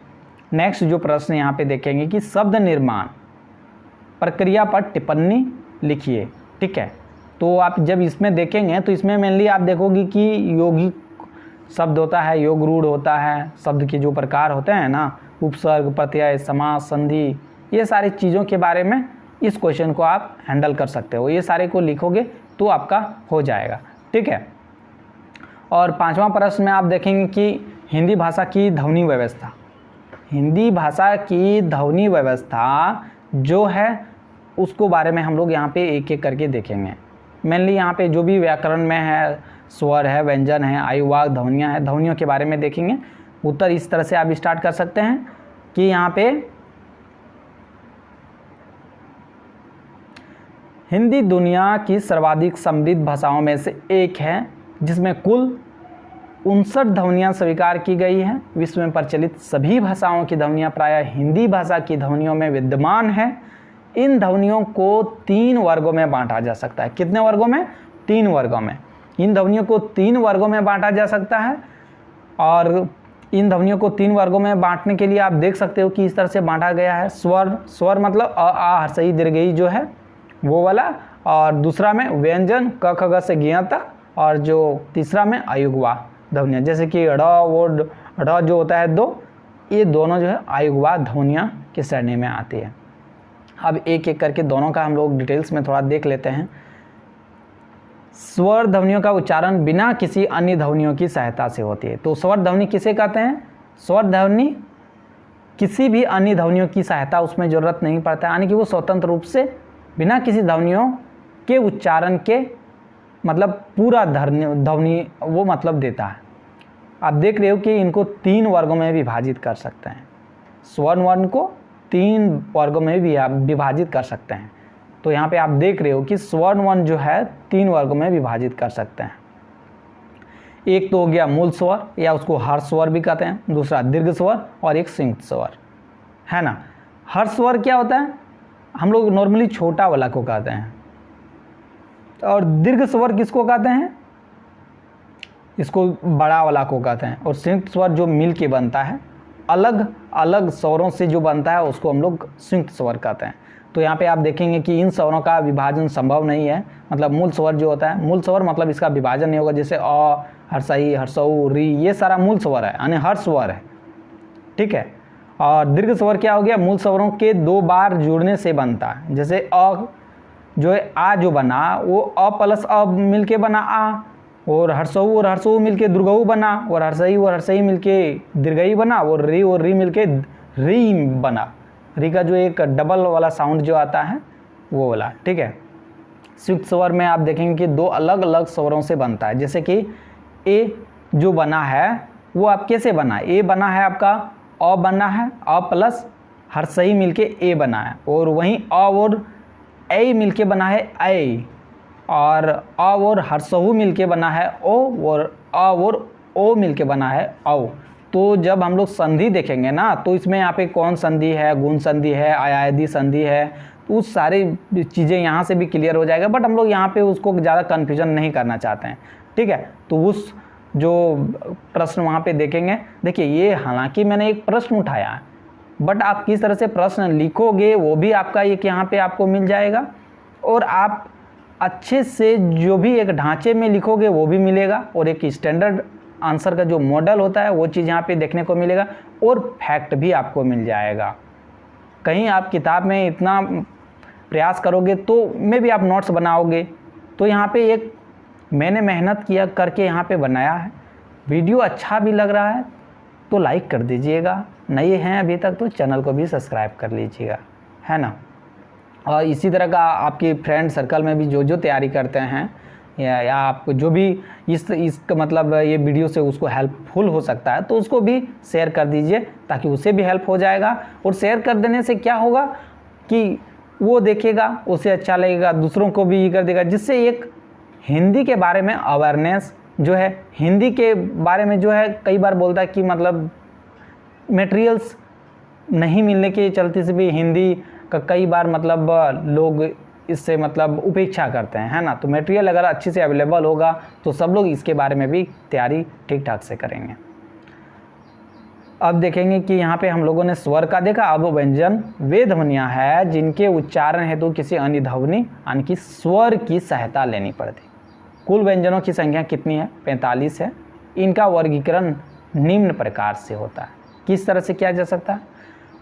नेक्स्ट जो प्रश्न यहाँ पे देखेंगे कि शब्द निर्माण प्रक्रिया पर टिप्पणी लिखिए, ठीक है। तो आप जब इसमें देखेंगे तो इसमें मेनली आप देखोगे कि यौगिक शब्द होता है, योग रूढ़ होता है, शब्द के जो प्रकार होते हैं ना, उपसर्ग, प्रत्यय, समास, संधि, ये सारी चीज़ों के बारे में इस क्वेश्चन को आप हैंडल कर सकते हो। ये सारे को लिखोगे तो आपका हो जाएगा, ठीक है। और 5वां प्रश्न में आप देखेंगे कि हिंदी भाषा की ध्वनि व्यवस्था, हिंदी भाषा की ध्वनि व्यवस्था जो है उसको बारे में हम लोग यहाँ पे एक एक करके देखेंगे। मेनली यहाँ पे जो भी व्याकरण में है, स्वर है, व्यंजन है, आयुवाग, ध्वनियाँ है, ध्वनियों के बारे में देखेंगे। उत्तर इस तरह से आप स्टार्ट कर सकते हैं कि यहाँ पे हिंदी दुनिया की सर्वाधिक समृद्ध भाषाओं में से एक है, जिसमें कुल 59 ध्वनियाँ स्वीकार की गई हैं। विश्व में प्रचलित सभी भाषाओं की ध्वनियाँ प्रायः हिंदी भाषा की ध्वनियों में विद्यमान है। इन ध्वनियों को 3 वर्गों में बांटा जा सकता है। कितने वर्गों में? 3 वर्गों में। इन ध्वनियों को 3 वर्गों में बांटा जा सकता है। और इन ध्वनियों को 3 वर्गों में बांटने के लिए आप देख सकते हो कि इस तरह से बांटा गया है। स्वर मतलब अ, आ, हर्षई, दीर्घई जो है वो वाला, और दूसरा में व्यंजन क, ख, ग से ज्ञ तक, और जो तीसरा में अयुग्वा ध्वनियाँ, जैसे कि ड़ जो होता है 2, ये दोनों जो है अयुग्वा ध्वनियाँ की श्रेणी में आती है। अब एक एक करके दोनों का हम लोग डिटेल्स में थोड़ा देख लेते हैं। स्वर ध्वनियों का उच्चारण बिना किसी अन्य ध्वनियों की सहायता से होती है। तो स्वर ध्वनि किसे कहते हैं? स्वर ध्वनि किसी भी अन्य ध्वनियों की सहायता उसमें ज़रूरत नहीं पड़ता है, यानी कि वो स्वतंत्र रूप से बिना किसी ध्वनियों के उच्चारण के मतलब पूरा ध्वनि वो मतलब देता है। आप देख रहे हो कि इनको 3 वर्गों में विभाजित कर सकते हैं। स्वर वर्ण को 3 वर्गों में भी आप विभाजित कर सकते हैं। तो यहाँ पे आप देख रहे हो कि स्वर वर्ण जो है 3 वर्गों में विभाजित कर सकते हैं। एक तो हो गया मूल स्वर, या उसको हर्ष स्वर भी कहते हैं, दूसरा दीर्घ स्वर, और एक संयुक्त स्वर, है ना। हर्ष स्वर क्या होता है? हम लोग नॉर्मली छोटा वाला को कहते हैं। और दीर्घ स्वर किसको कहते हैं? इसको बड़ा वाला को कहते हैं। और संयुक्त स्वर जो मिल के बनता है, अलग अलग स्वरों से जो बनता है, उसको हम लोग संयुक्त स्वर कहते हैं। तो यहाँ पे आप देखेंगे कि इन स्वरों का विभाजन संभव नहीं है। मतलब मूल स्वर जो होता है, मूल स्वर मतलब इसका विभाजन नहीं होगा। जैसे अ, हर्षई, हर्षऊ, री, ये सारा मूल स्वर है, यानी हर्ष स्वर है, ठीक है। और दीर्घ स्वर क्या हो गया? मूल स्वरों के 2 बार जुड़ने से बनता है। जैसे अ जो है, आ जो बना वो अ प्लस अ मिल के बना आ, और हर्षऊ मिल के दीर्घऊ बना, और हर्षई मिल के दीर्घई बना, और री मिल के री बना। री का जो एक डबल वाला साउंड जो आता है वो वाला, ठीक है। संयुक्त स्वर में आप देखेंगे कि 2 अलग अलग स्वरों से बनता है। जैसे कि ए जो बना है वो आप कैसे बना? ए बना है आपका अ बना है, अ प्लस हर्षई मिल के ए बना है, और वहीं अ और ए मिल के बना है ऐ, और अ और हर्षऊ मिल के बना है ओ, और अ और ओ मिल के बना है औ। तो जब हम लोग संधि देखेंगे ना, तो इसमें यहाँ पे कौन संधि है, गुण संधि है, आयादी संधि है, तो उस सारी चीज़ें यहाँ से भी क्लियर हो जाएगा। बट हम लोग यहाँ पे उसको ज़्यादा कन्फ्यूजन नहीं करना चाहते हैं, ठीक है। तो उस जो प्रश्न वहाँ पे देखेंगे, देखिए ये हालांकि मैंने एक प्रश्न उठाया है, बट आप किस तरह से प्रश्न लिखोगे वो भी आपका एक यहाँ पे आपको मिल जाएगा। और आप अच्छे से जो भी एक ढांचे में लिखोगे वो भी मिलेगा, और एक स्टैंडर्ड आंसर का जो मॉडल होता है वो चीज़ यहाँ पे देखने को मिलेगा, और फैक्ट भी आपको मिल जाएगा। कहीं आप किताब में इतना प्रयास करोगे तो मे भी आप नोट्स बनाओगे, तो यहाँ पे एक मैंने मेहनत किया करके यहाँ पे बनाया है। वीडियो अच्छा भी लग रहा है तो लाइक कर दीजिएगा, नए हैं अभी तक तो चैनल को भी सब्सक्राइब कर लीजिएगा, है ना। और इसी तरह का आपके फ्रेंड सर्कल में भी जो तैयारी करते हैं, या आपको जो भी इसका मतलब ये वीडियो से उसको हेल्पफुल हो सकता है, तो उसको भी शेयर कर दीजिए, ताकि उसे भी हेल्प हो जाएगा। और शेयर कर देने से क्या होगा कि वो देखेगा, उसे अच्छा लगेगा, दूसरों को भी ये कर देगा, जिससे एक हिंदी के बारे में अवेयरनेस जो है, हिंदी के बारे में जो है कई बार बोलता है कि मतलब मटेरियल्स नहीं मिलने के चलते से भी हिंदी का कई बार मतलब लोग इससे मतलब उपेक्षा करते हैं, है ना। तो मटेरियल अगर अच्छे से अवेलेबल होगा तो सब लोग इसके बारे में भी तैयारी ठीक ठाक से करेंगे। अब देखेंगे कि यहाँ पे हम लोगों ने स्वर का देखा। अब व्यंजन वे ध्वनियाँ हैं जिनके उच्चारण हेतु किसी अन्य ध्वनि यानी कि स्वर की सहायता लेनी पड़ती। कुल व्यंजनों की संख्या कितनी है? 45 है। इनका वर्गीकरण निम्न प्रकार से होता है। किस तरह से किया जा सकता है?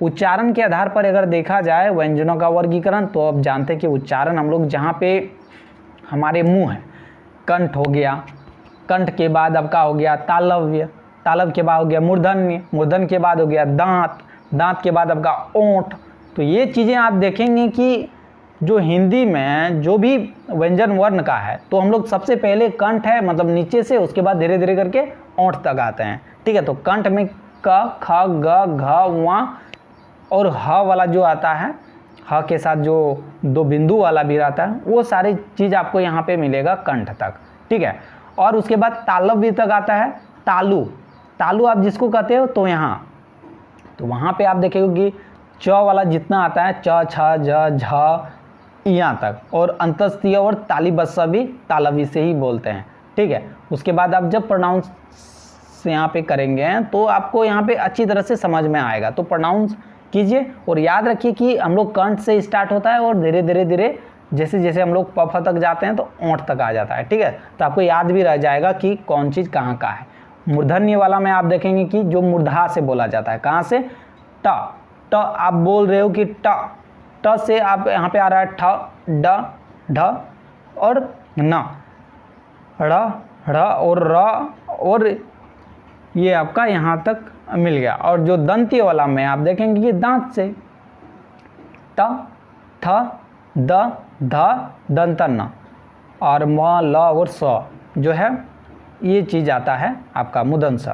उच्चारण के आधार पर अगर देखा जाए व्यंजनों का वर्गीकरण, तो अब जानते हैं कि उच्चारण हम लोग जहाँ पे हमारे मुंह है, कंठ हो गया, कंठ के बाद अब का हो गया तालव्य, तालव के बाद हो गया मूर्धन्य, मूर्धन्य के बाद हो गया दांत, दांत के बाद अब का ओंठ। तो ये चीज़ें आप देखेंगे कि जो हिंदी में जो भी व्यंजन वर्ण का है, तो हम लोग सबसे पहले कंठ है मतलब नीचे से, उसके बाद धीरे धीरे करके ओंठ तक आते हैं। ठीक है, तो कंठ में क, ख, ग, घ, व और ह वाला जो आता है, ह के साथ जो 2 बिंदु वाला भी रहता है, वो सारी चीज़ आपको यहाँ पे मिलेगा कंठ तक। ठीक है, और उसके बाद तालव्य तक आता है तालु। तालु आप जिसको कहते हो, तो यहाँ तो वहाँ पे आप देखेंगे कि च वाला जितना आता है, च, छ, ज, झ यहाँ तक, और अंतस्तीय और ताली बस्सा भी तालवी से ही बोलते हैं। ठीक है, उसके बाद आप जब प्रोनाउंस यहाँ पे करेंगे तो आपको यहाँ पे अच्छी तरह से समझ में आएगा। तो प्रोनाउंस कीजिए और याद रखिए कि हम लोग कंठ से स्टार्ट होता है और धीरे धीरे धीरे जैसे जैसे हम लोग प तक जाते हैं तो ओंठ तक आ जाता है। ठीक है, तो आपको याद भी रह जाएगा कि कौन चीज़ कहाँ का है। मूर्धन्य वाला में आप देखेंगे कि जो मूर्धा से बोला जाता है, कहाँ से? ट। ट आप बोल रहे हो कि ट, ट से आप यहाँ पे आ रहा है ठ, ड, ढ और न, ड़, और र, और ये आपका यहाँ तक मिल गया। और जो दंतीय वाला में आप देखेंगे कि दांत से ट, थ, द, ध, दंतन, और म, ल और स जो है ये चीज़ आता है आपका मुदन स।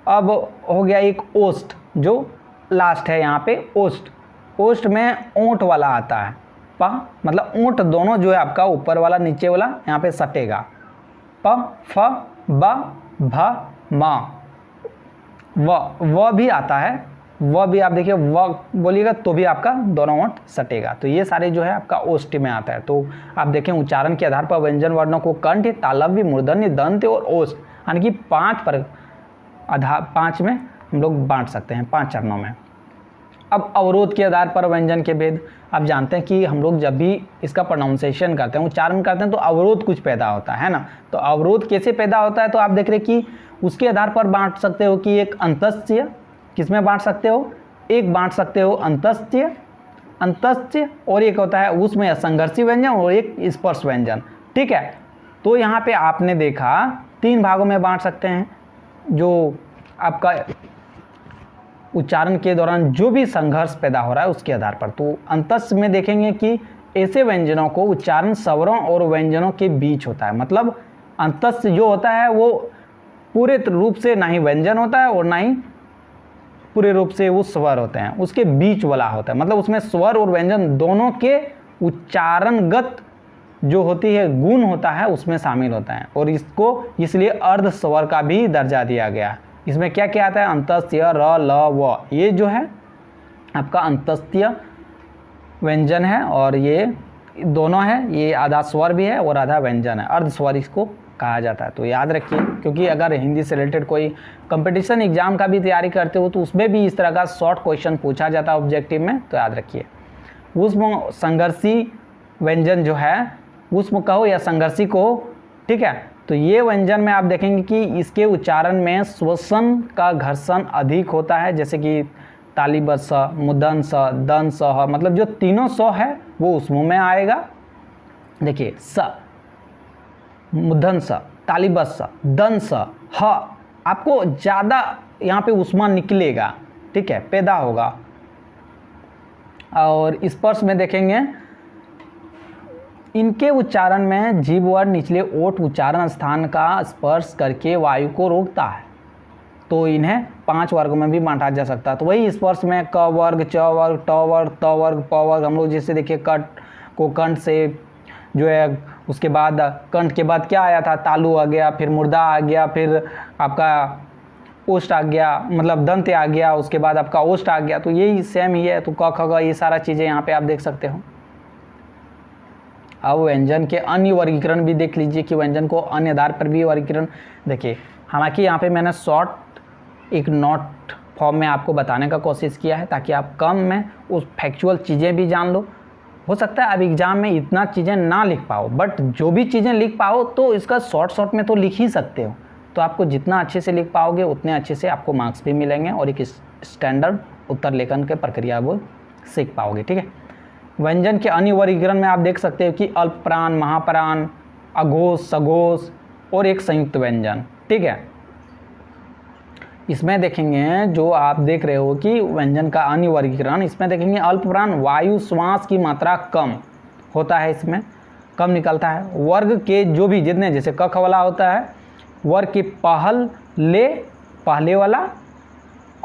अब हो गया एक ओष्ठ, जो लास्ट है यहाँ पे ओष्ठ। ओष्ठ में ओंठ वाला आता है, प मतलब ओंठ दोनों जो है आपका ऊपर वाला नीचे वाला यहाँ पे सटेगा। प, फ, ब, भ, म, व भी आता है, व भी आप देखिए व बोलिएगा तो भी आपका दोनों ओंठ सटेगा। तो ये सारे जो है आपका ओष्ठ में आता है। तो आप देखें उच्चारण के आधार पर व्यंजन वर्णों को कंठ, तालव्य, मूर्धन्य, दंत और ओष्ठ यानी कि 5 में हम लोग बांट सकते हैं, 5 चरणों में। अब अवरोध के आधार पर व्यंजन के भेद। आप जानते हैं कि हम लोग जब भी इसका प्रोनाउंसिएशन करते हैं, उच्चारण करते हैं, तो अवरोध कुछ पैदा होता है ना। तो अवरोध कैसे पैदा होता है? तो आप देख रहे कि उसके आधार पर बांट सकते हो कि एक अंतस्त्य, किसमें बांट सकते हो? एक बांट सकते हो अंतस्त्य, और एक होता है उसमें संघर्षी व्यंजन और एक स्पर्श व्यंजन। ठीक है, तो यहाँ पे आपने देखा 3 भागों में बांट सकते हैं, जो आपका उच्चारण के दौरान जो भी संघर्ष पैदा हो रहा है उसके आधार पर। तो अंतस्थ में देखेंगे कि ऐसे व्यंजनों को उच्चारण स्वरों और व्यंजनों के बीच होता है। मतलब अंतस्थ जो होता है वो पूरे रूप से ना ही व्यंजन होता है और ना ही पूरे रूप से वो स्वर होते हैं, उसके बीच वाला होता है। मतलब उसमें स्वर और व्यंजन दोनों के उच्चारणगत जो होती है गुण होता है उसमें शामिल होता है, और इसको इसलिए अर्ध स्वर का भी दर्जा दिया गया है। इसमें क्या क्या आता है? अंतस्त्य, र, ल, व, ये जो है आपका अंतस्त्य व्यंजन है, और ये दोनों है, ये आधा स्वर भी है और आधा व्यंजन है, अर्ध स्वर इसको कहा जाता है। तो याद रखिए, क्योंकि अगर हिंदी से रिलेटेड कोई कंपटीशन एग्जाम का भी तैयारी करते हो तो उसमें भी इस तरह का शॉर्ट क्वेश्चन पूछा जाता है ऑब्जेक्टिव में, तो याद रखिए। उसमें संघर्षी व्यंजन जो है, उसमें कहो या संघर्षी कहो, ठीक है। तो ये व्यंजन में आप देखेंगे कि इसके उच्चारण में श्वसन का घर्षण अधिक होता है, जैसे कि तालिब स, मुदन स, दन स, मतलब जो तीनों स है वो उस मुँह में आएगा। देखिए स, मुदन स, तालिब स, दन स, ह, आपको ज़्यादा यहाँ पे उष्मा निकलेगा, ठीक है, पैदा होगा। और स्पर्श में देखेंगे इनके उच्चारण में जीभ वर्ग निचले ओठ उच्चारण स्थान का स्पर्श करके वायु को रोकता है, तो इन्हें 5 वर्गों में भी बांटा जा सकता है। तो वही स्पर्श में क वर्ग, च वर्ग, ट वर्ग, त वर्ग, प वर्ग। हम लोग जैसे देखिए कट को कंठ से जो है, उसके बाद कंठ के बाद क्या आया था? तालु आ गया, फिर मुर्दा आ गया, फिर आपका ओष्ठ आ गया, मतलब दंत आ गया, उसके बाद आपका ओष्ठ आ गया। तो यही सेम ही है। तो क ख ग ये सारा चीज़ें यहाँ पे आप देख सकते हो। अब व्यंजन के अन्य वर्गीकरण भी देख लीजिए कि व्यंजन को अन्य आधार पर भी वर्गीकरण देखिए। हालांकि यहाँ पे मैंने शॉर्ट एक नोट फॉर्म में आपको बताने का कोशिश किया है, ताकि आप कम में उस फैक्चुअल चीज़ें भी जान लो। हो सकता है अब एग्ज़ाम में इतना चीज़ें ना लिख पाओ, बट जो भी चीज़ें लिख पाओ तो इसका शॉर्ट में तो लिख ही सकते हो। तो आपको जितना अच्छे से लिख पाओगे उतने अच्छे से आपको मार्क्स भी मिलेंगे और एक स्टैंडर्ड उत्तर लेखन के प्रक्रिया वो सीख पाओगे। ठीक है, व्यंजन के अन्य वर्गीकरण में आप देख सकते हो कि अल्पप्राण, महाप्राण, अघोष, सघोष और एक संयुक्त व्यंजन। ठीक है, इसमें देखेंगे जो आप देख रहे हो कि व्यंजन का अन्य वर्गीकरण, इसमें देखेंगे अल्पप्राण वायु श्वास की मात्रा कम होता है, इसमें कम निकलता है। वर्ग के जो भी जितने, जैसे क ख वाला होता है, वर्ग के पहले वाला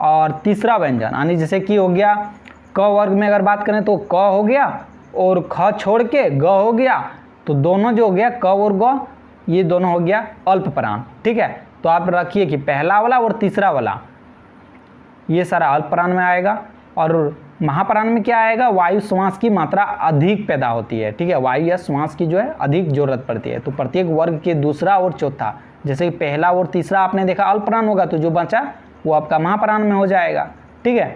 और तीसरा व्यंजन, यानी जैसे कि हो गया क वर्ग में अगर बात करें तो क हो गया और ख छोड़ के ग हो गया, तो दोनों जो हो गया क और ग, ये दोनों हो गया अल्पप्राण। ठीक है, तो आप रखिए कि पहला वाला और तीसरा वाला ये सारा अल्पप्राण में आएगा। और महाप्राण में क्या आएगा, वायु श्वास की मात्रा अधिक पैदा होती है। ठीक है, वायु या श्वास की जो है अधिक जरूरत पड़ती है। तो प्रत्येक वर्ग के दूसरा और चौथा, जैसे कि पहला और तीसरा आपने देखा अल्पप्राण होगा, तो जो बचा वो आपका महाप्राण में हो जाएगा। ठीक है,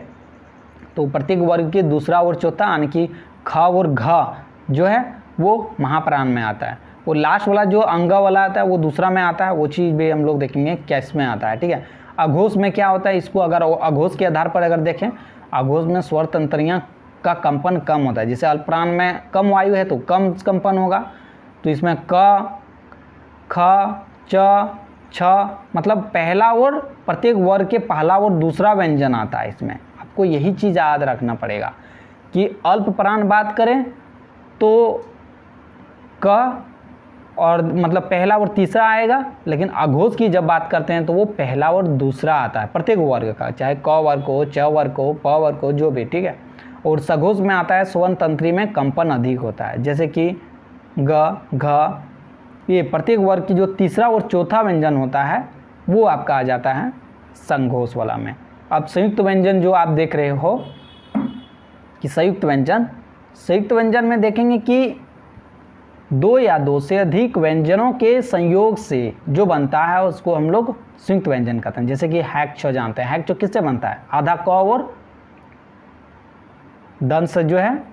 तो प्रत्येक वर्ग के दूसरा और चौथा, यानी कि ख और घ जो है वो महाप्राण में आता है। वो लास्ट वाला जो अंग वाला आता है वो दूसरा में आता है, वो चीज़ भी हम लोग देखेंगे कैस में आता है। ठीक है, अघोष में क्या होता है, इसको अगर अघोष के आधार पर अगर देखें, अघोष में स्वर तंत्रियाँ का कंपन कम होता है। जैसे अल्पप्राण में कम वायु है तो कम कंपन होगा, तो इसमें क, ख, च, छ, मतलब पहला और प्रत्येक वर्ग के पहला और दूसरा व्यंजन आता है। इसमें आपको यही चीज़ याद रखना पड़ेगा कि अल्पप्राण बात करें तो क और मतलब पहला और तीसरा आएगा, लेकिन अघोष की जब बात करते हैं तो वो पहला और दूसरा आता है प्रत्येक वर्ग का, चाहे क वर्ग हो, च वर्ग हो, प वर्ग हो, जो भी। ठीक है, और सघोष में आता है स्वर तंत्री में कंपन अधिक होता है, जैसे कि ग, घ, ये प्रत्येक वर्ग की जो तीसरा और चौथा व्यंजन होता है वो आपका आ जाता है संघोष वाला में। अब संयुक्त व्यंजन जो आप देख रहे हो कि संयुक्त व्यंजन में देखेंगे कि दो या दो से अधिक व्यंजनों के संयोग से जो बनता है उसको हम लोग संयुक्त व्यंजन कहते हैं। जैसे कि हैक्ष जानते हैं, हैक्ष किससे बनता है, आधा क और दंश जो है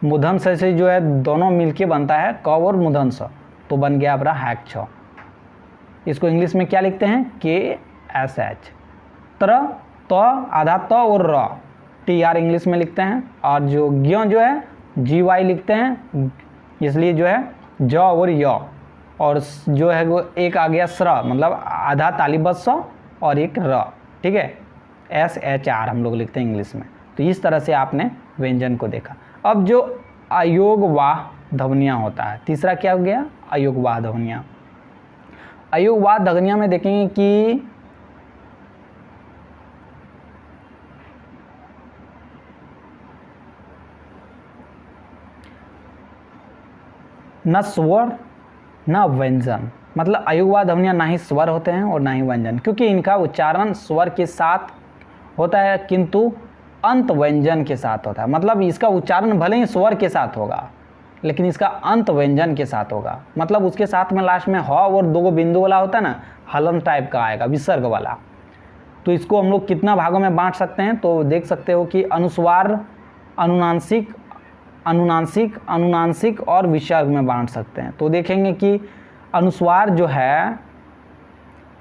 मूर्धन्य से जो है दोनों मिलके बनता है क और मूर्धन्य, तो बन गया अपना हैक्ष। इसको इंग्लिश में क्या लिखते हैं, KSH। त आधा त और र, TR इंग्लिश में लिखते हैं, और जो ज्ञ जो है GY लिखते हैं, इसलिए जो है ज और य, और जो है वो एक आ गया स्र, मतलब आधा तालिबद्ध स और एक र। ठीक है, SHR हम लोग लिखते हैं इंग्लिश में। तो इस तरह से आपने व्यंजन को देखा। अब जो अयोगवाह ध्वनियाँ होता है, तीसरा क्या हो गया, अयोगवाह ध्वनियाँ। अयोगवाह ध्वनियाँ में देखेंगे कि न स्वर न व्यंजन, मतलब अयोगवाह ध्वनियाँ ना ही स्वर होते हैं और ना ही व्यंजन, क्योंकि इनका उच्चारण स्वर के साथ होता है किंतु अंत व्यंजन के साथ होता है। मतलब इसका उच्चारण भले ही स्वर के साथ होगा लेकिन इसका अंत व्यंजन के साथ होगा, मतलब उसके साथ में लास्ट में ह और दो बिंदु वाला होता है ना, हलन टाइप का आएगा, विसर्ग वाला। तो इसको हम लोग कितना भागों में बांट सकते हैं, तो देख सकते हो कि अनुस्वार, अनुनासिक, अनुनासिक और विसर्ग में बांट सकते हैं। तो देखेंगे कि अनुस्वार जो है,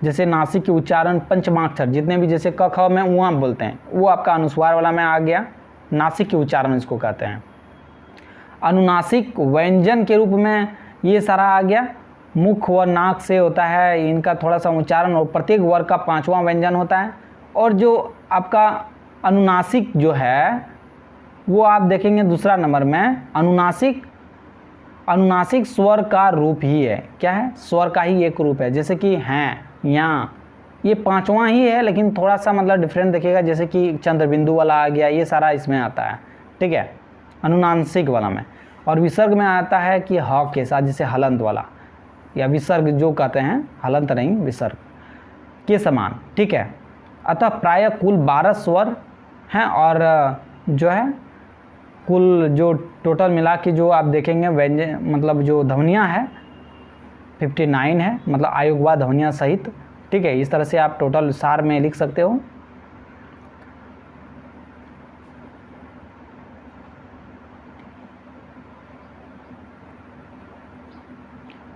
जैसे नासिक के उच्चारण पंचमाक्षर जितने भी, जैसे क ख में उआ बोलते हैं, वो आपका अनुस्वार वाला में आ गया, नासिक के उच्चारण इसको कहते हैं। अनुनासिक व्यंजन के रूप में ये सारा आ गया, मुख व नाक से होता है इनका थोड़ा सा उच्चारण, और प्रत्येक वर्ग का 5वां व्यंजन होता है। और जो आपका अनुनासिक जो है वो आप देखेंगे दूसरा नंबर में, अनुनासिक स्वर का रूप ही है। क्या है, स्वर का ही एक रूप है, जैसे कि हैं, यहाँ, ये 5वां ही है लेकिन थोड़ा सा मतलब डिफरेंट दिखेगा, जैसे कि चंद्रबिंदु वाला आ गया, ये सारा इसमें आता है। ठीक है, अनुनासिक वाला में। और विसर्ग में आता है कि ह के साथ, जैसे हलंत वाला, या विसर्ग जो कहते हैं, हलंत नहीं विसर्ग के समान। ठीक है, अतः प्रायः कुल 12 स्वर हैं, और जो है कुल जो टोटल मिला के जो आप देखेंगे व्यंजन, मतलब जो ध्वनियाँ है 59 है, मतलब अयोगवाह ध्वनियाँ सहित। ठीक है, इस तरह से आप टोटल सार में लिख सकते हो।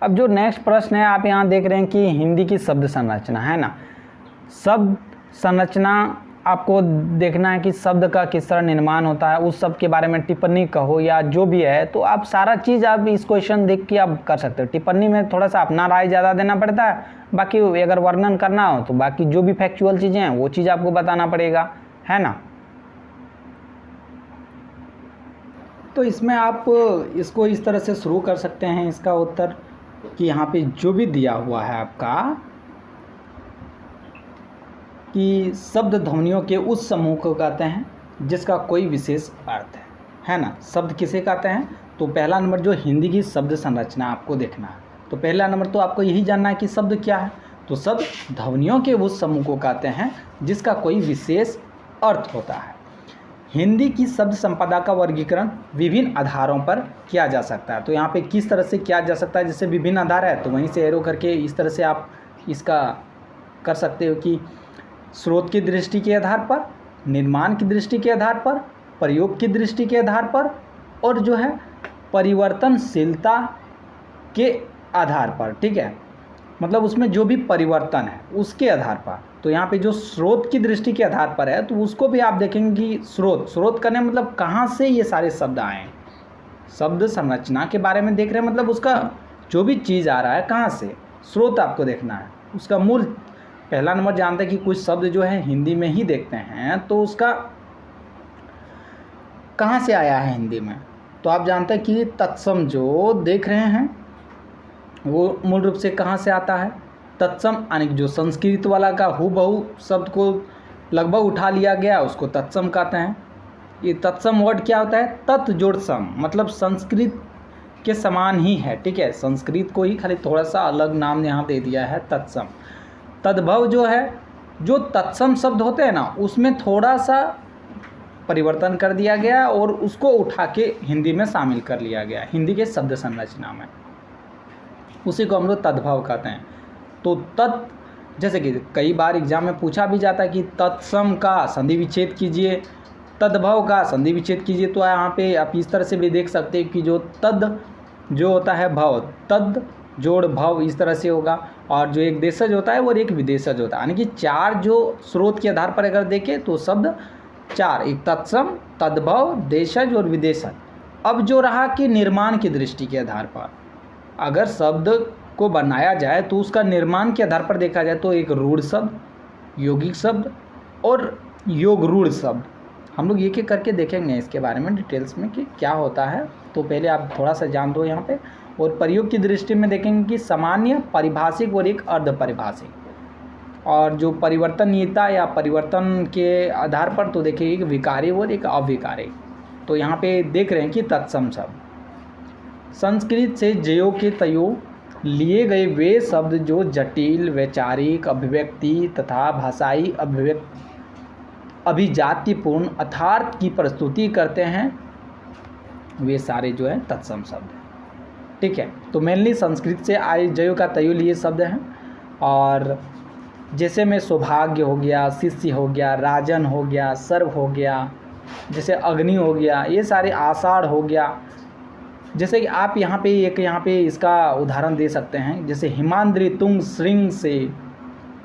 अब जो नेक्स्ट प्रश्न है, आप यहाँ देख रहे हैं कि हिंदी की शब्द संरचना है ना। शब्द संरचना आपको देखना है कि शब्द का किस तरह निर्माण होता है, उस शब्द के बारे में टिप्पणी कहो या जो भी है, तो आप सारा चीज़ आप इस क्वेश्चन देख के आप कर सकते हो। टिप्पणी में थोड़ा सा अपना राय ज़्यादा देना पड़ता है, बाकी अगर वर्णन करना हो तो बाकी जो भी फैक्चुअल चीज़ें हैं वो चीज़ आपको बताना पड़ेगा, है ना। तो इसमें आप इसको इस तरह से शुरू कर सकते हैं इसका उत्तर कि यहाँ पे जो भी दिया हुआ है आपका कि शब्द ध्वनियों के उस समूह को कहते हैं जिसका कोई विशेष अर्थ है ना। शब्द किसे कहते हैं, तो पहला नंबर जो हिंदी की शब्द संरचना आपको देखना है, तो पहला नंबर तो आपको यही जानना है कि शब्द क्या है। तो शब्द ध्वनियों के उस समूह को कहते हैं जिसका कोई विशेष अर्थ होता है। हिंदी की शब्द संपदा का वर्गीकरण विभिन्न आधारों पर किया जा सकता है। तो यहाँ पे किस तरह से किया जा सकता है, जैसे विभिन्न आधार है तो वहीं से एरो करके इस तरह से आप इसका कर सकते हो कि स्रोत की दृष्टि के आधार पर, निर्माण की दृष्टि के आधार पर, प्रयोग की दृष्टि के आधार पर, और जो है परिवर्तनशीलता के आधार पर, ठीक है, मतलब उसमें जो भी परिवर्तन है उसके आधार पर। तो यहाँ पे जो स्रोत की दृष्टि के आधार पर है तो उसको भी आप देखेंगे कि स्रोत करने मतलब कहाँ से ये सारे शब्द आए हैं। शब्द संरचना के बारे में देख रहे हैं, मतलब उसका जो भी चीज़ आ रहा है कहाँ से, स्रोत आपको देखना है, उसका मूल। पहला नंबर जानते हैं कि कुछ शब्द जो है हिंदी में ही देखते हैं तो उसका कहाँ से आया है हिंदी में, तो आप जानते हैं कि तत्सम जो देख रहे हैं वो मूल रूप से कहाँ से आता है। तत्सम यानी जो संस्कृत वाला का हूबहू शब्द को लगभग उठा लिया गया उसको तत्सम कहते हैं। ये तत्सम वर्ड क्या होता है, तत् जोड़ सम, मतलब संस्कृत के समान ही है, ठीक है, संस्कृत को ही खाली थोड़ा सा अलग नाम यहाँ दे दिया है तत्सम। तद्भव जो है, जो तत्सम शब्द होते हैं ना उसमें थोड़ा सा परिवर्तन कर दिया गया और उसको उठा के हिंदी में शामिल कर लिया गया हिंदी के शब्द संरचना में, उसी को हम लोग तद्भव कहते हैं। तो तत् जैसे कि कई बार एग्जाम में पूछा भी जाता है कि तत्सम का संधि विच्छेद कीजिए, तद्भव का संधि विच्छेद कीजिए, तो यहाँ पे आप इस तरह से भी देख सकते हैं कि जो तद जो होता है भव, तद जोड़ भव इस तरह से होगा, और जो एक देशज होता है और एक विदेशज होता है, यानी कि चार जो स्रोत के आधार पर अगर देखें तो शब्द चार, एक तत्सम, तद्भव, देशज और विदेशज। अब जो रहा कि निर्माण की दृष्टि के आधार पर अगर शब्द को बनाया जाए तो उसका निर्माण के आधार पर देखा जाए तो एक रूढ़ शब्द, यौगिक शब्द और योग रूढ़ शब्द, हम लोग एक एक करके देखेंगे इसके बारे में डिटेल्स में कि क्या होता है। तो पहले आप थोड़ा सा जान दो यहाँ पे, और प्रयोग की दृष्टि में देखेंगे कि सामान्य, परिभाषिक और एक अर्ध परिभाषिक, और जो परिवर्तनीयता या परिवर्तन के आधार पर तो देखिए एक विकारी और एक अविकारी। तो यहाँ पे देख रहे हैं कि तत्सम शब्द संस्कृत से जयो के तयो लिए गए वे शब्द जो जटिल, वैचारिक, अभिव्यक्ति तथा भाषाई अभिजात्यपूर्ण अर्थार्थ की प्रस्तुति करते हैं, वे सारे जो है तत्सम शब्द हैं, ठीक है। तो मेनली संस्कृत से आए जयो का तयो लिए शब्द हैं, और जैसे में सौभाग्य हो गया, शिष्य हो गया, राजन हो गया, सर्व हो गया, जैसे अग्नि हो गया, ये सारे आषाढ़ हो गया। जैसे कि आप यहाँ पे इसका उदाहरण दे सकते हैं, जैसे हिमांद्री तुंग श्रृंग से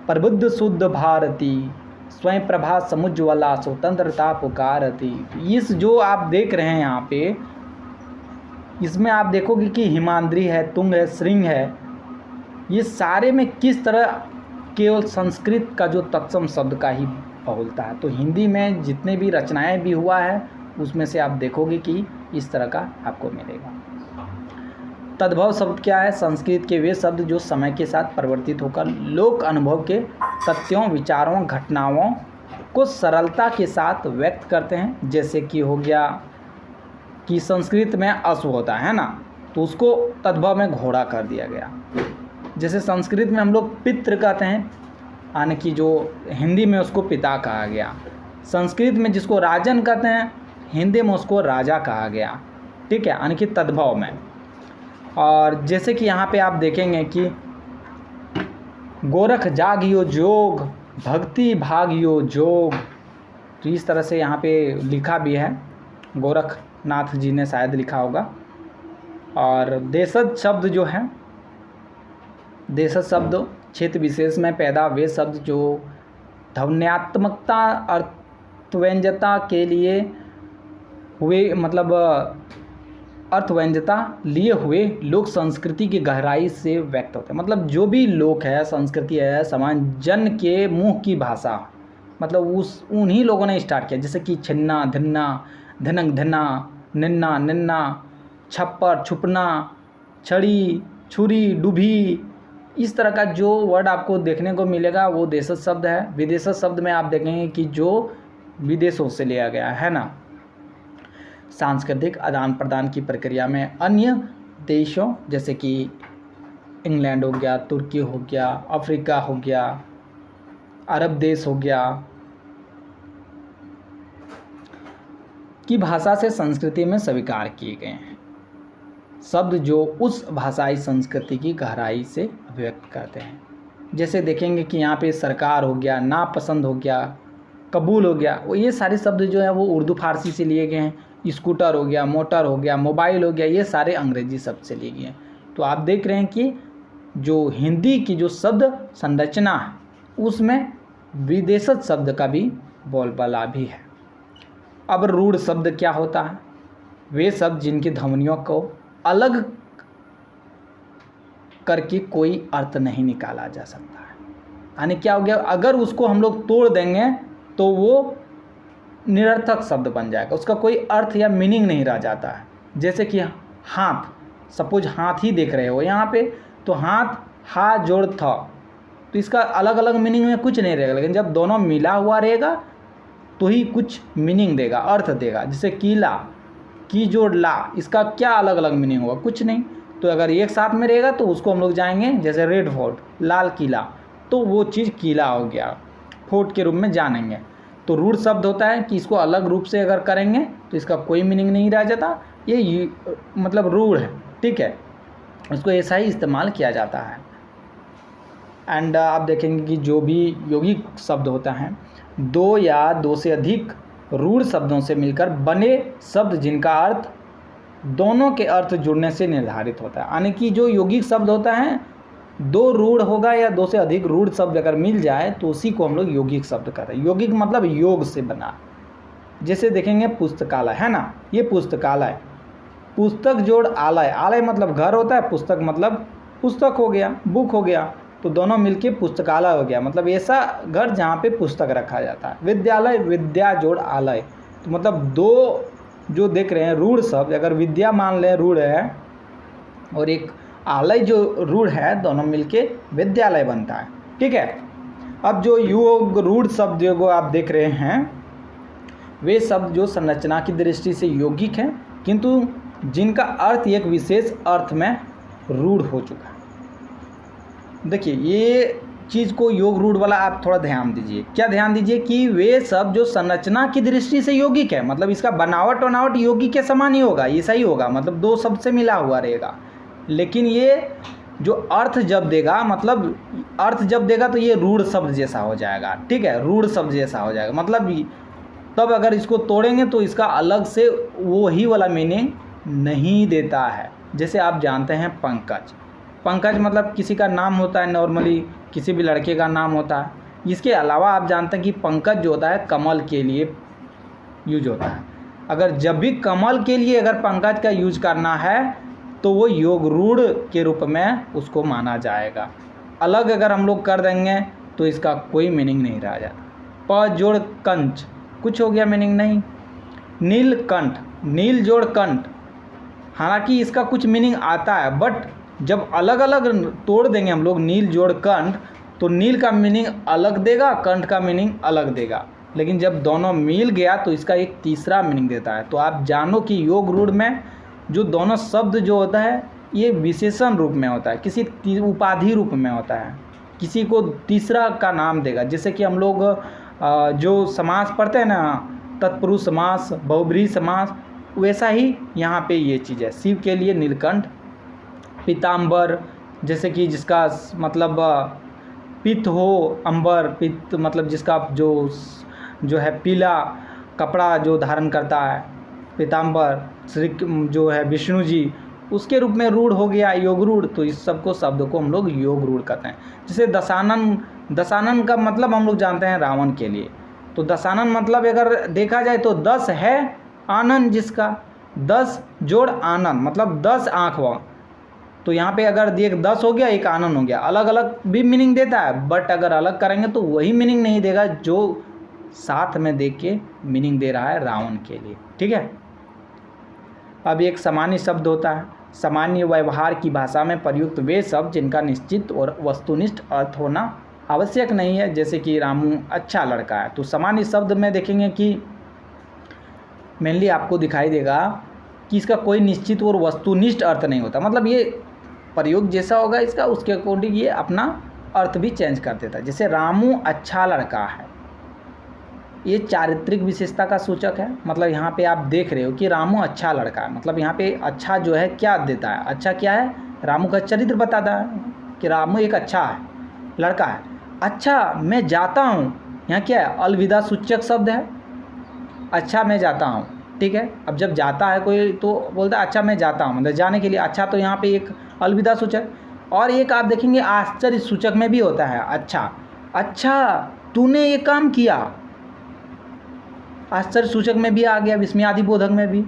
प्रबुद्ध शुद्ध भारती स्वयं प्रभा समुज्ज्वला स्वतंत्रता पुकारती। इस जो आप देख रहे हैं यहाँ पे, इसमें आप देखोगे कि हिमांद्री है, तुंग है, श्रृंग है, ये सारे में किस तरह केवल संस्कृत का जो तत्सम शब्द का ही बहुलता है। तो हिंदी में जितने भी रचनाएं भी हुआ है उसमें से आप देखोगे कि इस तरह का आपको मिलेगा। तद्भव शब्द क्या है, संस्कृत के वे शब्द जो समय के साथ परिवर्तित होकर लोक अनुभव के तथ्यों, विचारों, घटनाओं को सरलता के साथ व्यक्त करते हैं। जैसे कि हो गया कि संस्कृत में अश्व होता है ना, तो उसको तद्भव में घोड़ा कर दिया गया। जैसे संस्कृत में हम लोग पितृ कहते हैं, यानी कि जो हिंदी में उसको पिता कहा गया। संस्कृत में जिसको राजन कहते हैं, हिंदी में उसको राजा कहा गया, ठीक है, यानी कि तद्भव में। और जैसे कि यहाँ पे आप देखेंगे कि गोरख जागियो जोग, भक्ति भागियो जोग, तो इस तरह से यहाँ पे लिखा भी है, गोरखनाथ जी ने शायद लिखा होगा। और देशज शब्द जो है देशज शब्द क्षेत्र विशेष में पैदा वे शब्द जो ध्वन्यात्मकता अर्थव्यंजता के लिए हुए, मतलब अर्थव्यंजता लिए हुए लोक संस्कृति की गहराई से व्यक्त होते हैं। मतलब जो भी लोक है, संस्कृति है, समाज जन के मुंह की भाषा, मतलब उन्हीं लोगों ने स्टार्ट किया। जैसे कि छिन्ना, धिन्ना, धिनक, धिना, निन्ना, निन्ना, छप्पर, छुपना, छड़ी, छुरी, डूभी, इस तरह का जो वर्ड आपको देखने को मिलेगा वो देशज शब्द है। विदेशज शब्द में आप देखेंगे कि जो विदेशों से लिया गया है ना। सांस्कृतिक आदान प्रदान की प्रक्रिया में अन्य देशों जैसे कि इंग्लैंड हो गया, तुर्की हो गया, अफ्रीका हो गया, अरब देश हो गया की भाषा से संस्कृति में स्वीकार किए गए हैं शब्द जो उस भाषाई संस्कृति की गहराई से अभिव्यक्त करते हैं। जैसे देखेंगे कि यहाँ पे सरकार हो गया, नापसंद हो गया, कबूल हो गया, वो ये सारे शब्द जो है वो उर्दू फारसी से लिए गए हैं। स्कूटर हो गया, मोटर हो गया, मोबाइल हो गया, ये सारे अंग्रेजी शब्द से लिए गए हैं। तो आप देख रहे हैं कि जो हिंदी की जो शब्द संरचना है उसमें विदेशज शब्द का भी बोलबाला भी है। अब रूढ़ शब्द क्या होता है? वे शब्द जिनकी ध्वनियों को अलग करके कोई अर्थ नहीं निकाला जा सकता है। यानी क्या हो गया, अगर उसको हम लोग तोड़ देंगे तो वो निरर्थक शब्द बन जाएगा, उसका कोई अर्थ या मीनिंग नहीं रह जाता है। जैसे कि हाथ, सपोज हाथ ही देख रहे हो यहाँ पे, तो हाथ हा जोड़ था, तो इसका अलग अलग मीनिंग में कुछ नहीं रहेगा, लेकिन जब दोनों मिला हुआ रहेगा तो ही कुछ मीनिंग देगा, अर्थ देगा। जैसे कीला, की जोड़ ला, इसका क्या अलग अलग मीनिंग होगा? कुछ नहीं। तो अगर एक साथ में रहेगा तो उसको हम लोग जाएंगे, जैसे रेड फोर्ट, लाल किला, तो वो चीज़ किला हो गया, फोर्ट के रूप में जानेंगे। तो रूढ़ शब्द होता है कि इसको अलग रूप से अगर करेंगे तो इसका कोई मीनिंग नहीं रह जाता, ये मतलब रूढ़ है, ठीक है, इसको ऐसा ही इस्तेमाल किया जाता है। एंड आप देखेंगे कि जो भी यौगिक शब्द होता है, दो या दो से अधिक रूढ़ शब्दों से मिलकर बने शब्द जिनका अर्थ दोनों के अर्थ जुड़ने से निर्धारित होता है। यानी कि जो यौगिक शब्द होता है, दो रूढ़ होगा या दो से अधिक रूढ़ शब्द अगर मिल जाए तो उसी को हम लोग यौगिक शब्द कहते हैं। यौगिक मतलब योग से बना। जैसे देखेंगे पुस्तकालय है ना, ये पुस्तकालय, पुस्तक जोड़ आलय, आलय मतलब घर होता है, पुस्तक मतलब पुस्तक हो गया, बुक हो गया, तो दोनों मिलके पुस्तकालय हो गया, मतलब ऐसा घर जहाँ पे पुस्तक रखा जाता है। विद्यालय, विद्या जोड़ आलय, तो मतलब दो जो देख रहे हैं रूढ़ शब्द, अगर विद्या मान लें रूढ़ है और एक आलय जो रूढ़ है, दोनों मिलके विद्यालय बनता है, ठीक है। अब जो योग रूढ़ शब्द जो आप देख रहे हैं, वे शब्द जो संरचना की दृष्टि से यौगिक हैं किंतु जिनका अर्थ एक विशेष अर्थ में रूढ़ हो चुका है। देखिए ये चीज़ को योग रूढ़ वाला आप थोड़ा ध्यान दीजिए। क्या ध्यान दीजिए कि वे सब जो संरचना की दृष्टि से यौगिक है, मतलब इसका बनावट यौगिक के समान ही होगा, ऐसा ही होगा, मतलब दो शब्द से मिला हुआ रहेगा, लेकिन ये जो अर्थ जब देगा, मतलब अर्थ जब देगा तो ये रूढ़ शब्द जैसा हो जाएगा, ठीक है, रूढ़ शब्द जैसा हो जाएगा। मतलब तब अगर इसको तोड़ेंगे तो इसका अलग से वो ही वाला मीनिंग नहीं देता है। जैसे आप जानते हैं पंकज, पंकज मतलब किसी का नाम होता है, नॉर्मली किसी भी लड़के का नाम होता है। इसके अलावा आप जानते हैं कि पंकज जो होता है कमल के लिए यूज होता है। अगर जब भी कमल के लिए अगर पंकज का यूज करना है तो वो योग रूढ़ के रूप में उसको माना जाएगा। अलग अगर हम लोग कर देंगे तो इसका कोई मीनिंग नहीं रह जाता। प जोड़ कंच, कुछ हो गया मीनिंग नहीं। नीलकंठ, नील जोड़ कंठ, हालांकि इसका कुछ मीनिंग आता है, बट जब अलग अलग तोड़ देंगे हम लोग नील जोड़ कंठ, तो नील का मीनिंग अलग देगा, कंठ का मीनिंग अलग देगा, लेकिन जब दोनों मिल गया तो इसका एक तीसरा मीनिंग देता है। तो आप जानो कि योग रूढ़ में जो दोनों शब्द जो होता है ये विशेषण रूप में होता है, किसी उपाधि रूप में होता है, किसी को तीसरा का नाम देगा। जैसे कि हम लोग जो समास पढ़ते हैं ना, तत्पुरुष समास, बहुब्रीहि समास, वैसा ही यहाँ पे ये चीज़ है। शिव के लिए नीलकंठ, पीताम्बर, जैसे कि जिसका मतलब पित्त हो, अंबर पित्त मतलब जिसका जो है पीला कपड़ा जो धारण करता है, पीताम्बर। श्री जो है विष्णु जी उसके रूप में रूढ़ हो गया योग रूढ़, तो इस सब को शब्द को हम लोग योग रूढ़ कहते हैं। जैसे दशानन, दशानन का मतलब हम लोग जानते हैं रावण के लिए, तो दशानन मतलब अगर देखा जाए तो 10 है आनन, जिसका 10 जोड़ आनन मतलब 10 आँख हुआ, तो यहाँ पे अगर देख 10 हो गया, एक आनन हो गया, अलग अलग भी मीनिंग देता है, बट अगर अलग करेंगे तो वही मीनिंग नहीं देगा जो साथ में देख के मीनिंग दे रहा है रावण के लिए। ठीक है। अब एक सामान्य शब्द होता है। सामान्य व्यवहार की भाषा में प्रयुक्त वे शब्द जिनका निश्चित और वस्तुनिष्ठ अर्थ होना आवश्यक नहीं है, जैसे कि रामू अच्छा लड़का है। तो सामान्य शब्द में देखेंगे कि मेनली आपको दिखाई देगा कि इसका कोई निश्चित और वस्तुनिष्ठ अर्थ नहीं होता, मतलब ये प्रयोग जैसा होगा इसका उसके अकॉर्डिंग ये अपना अर्थ भी चेंज कर देता है। जैसे रामू अच्छा लड़का है, ये चारित्रिक विशेषता का सूचक है, मतलब यहाँ पे आप देख रहे हो कि रामू अच्छा लड़का है, मतलब यहाँ पे अच्छा जो है क्या देता है, अच्छा क्या है, रामू का चरित्र बताता है कि रामू एक अच्छा है लड़का है। अच्छा मैं जाता हूँ, यहाँ क्या है, अलविदा सूचक शब्द है, अच्छा मैं जाता हूँ। ठीक है। अब जब जाता है कोई तो बोलता है अच्छा मैं जाता हूँ, मतलब जाने के लिए अच्छा, तो यहाँ पे एक अलविदा सूचक। और एक आप देखेंगे आश्चर्य सूचक में भी होता है अच्छा, अच्छा तूने ये काम किया, आश्चर्य सूचक में भी आ गया, विस्मयादि बोधक में भी।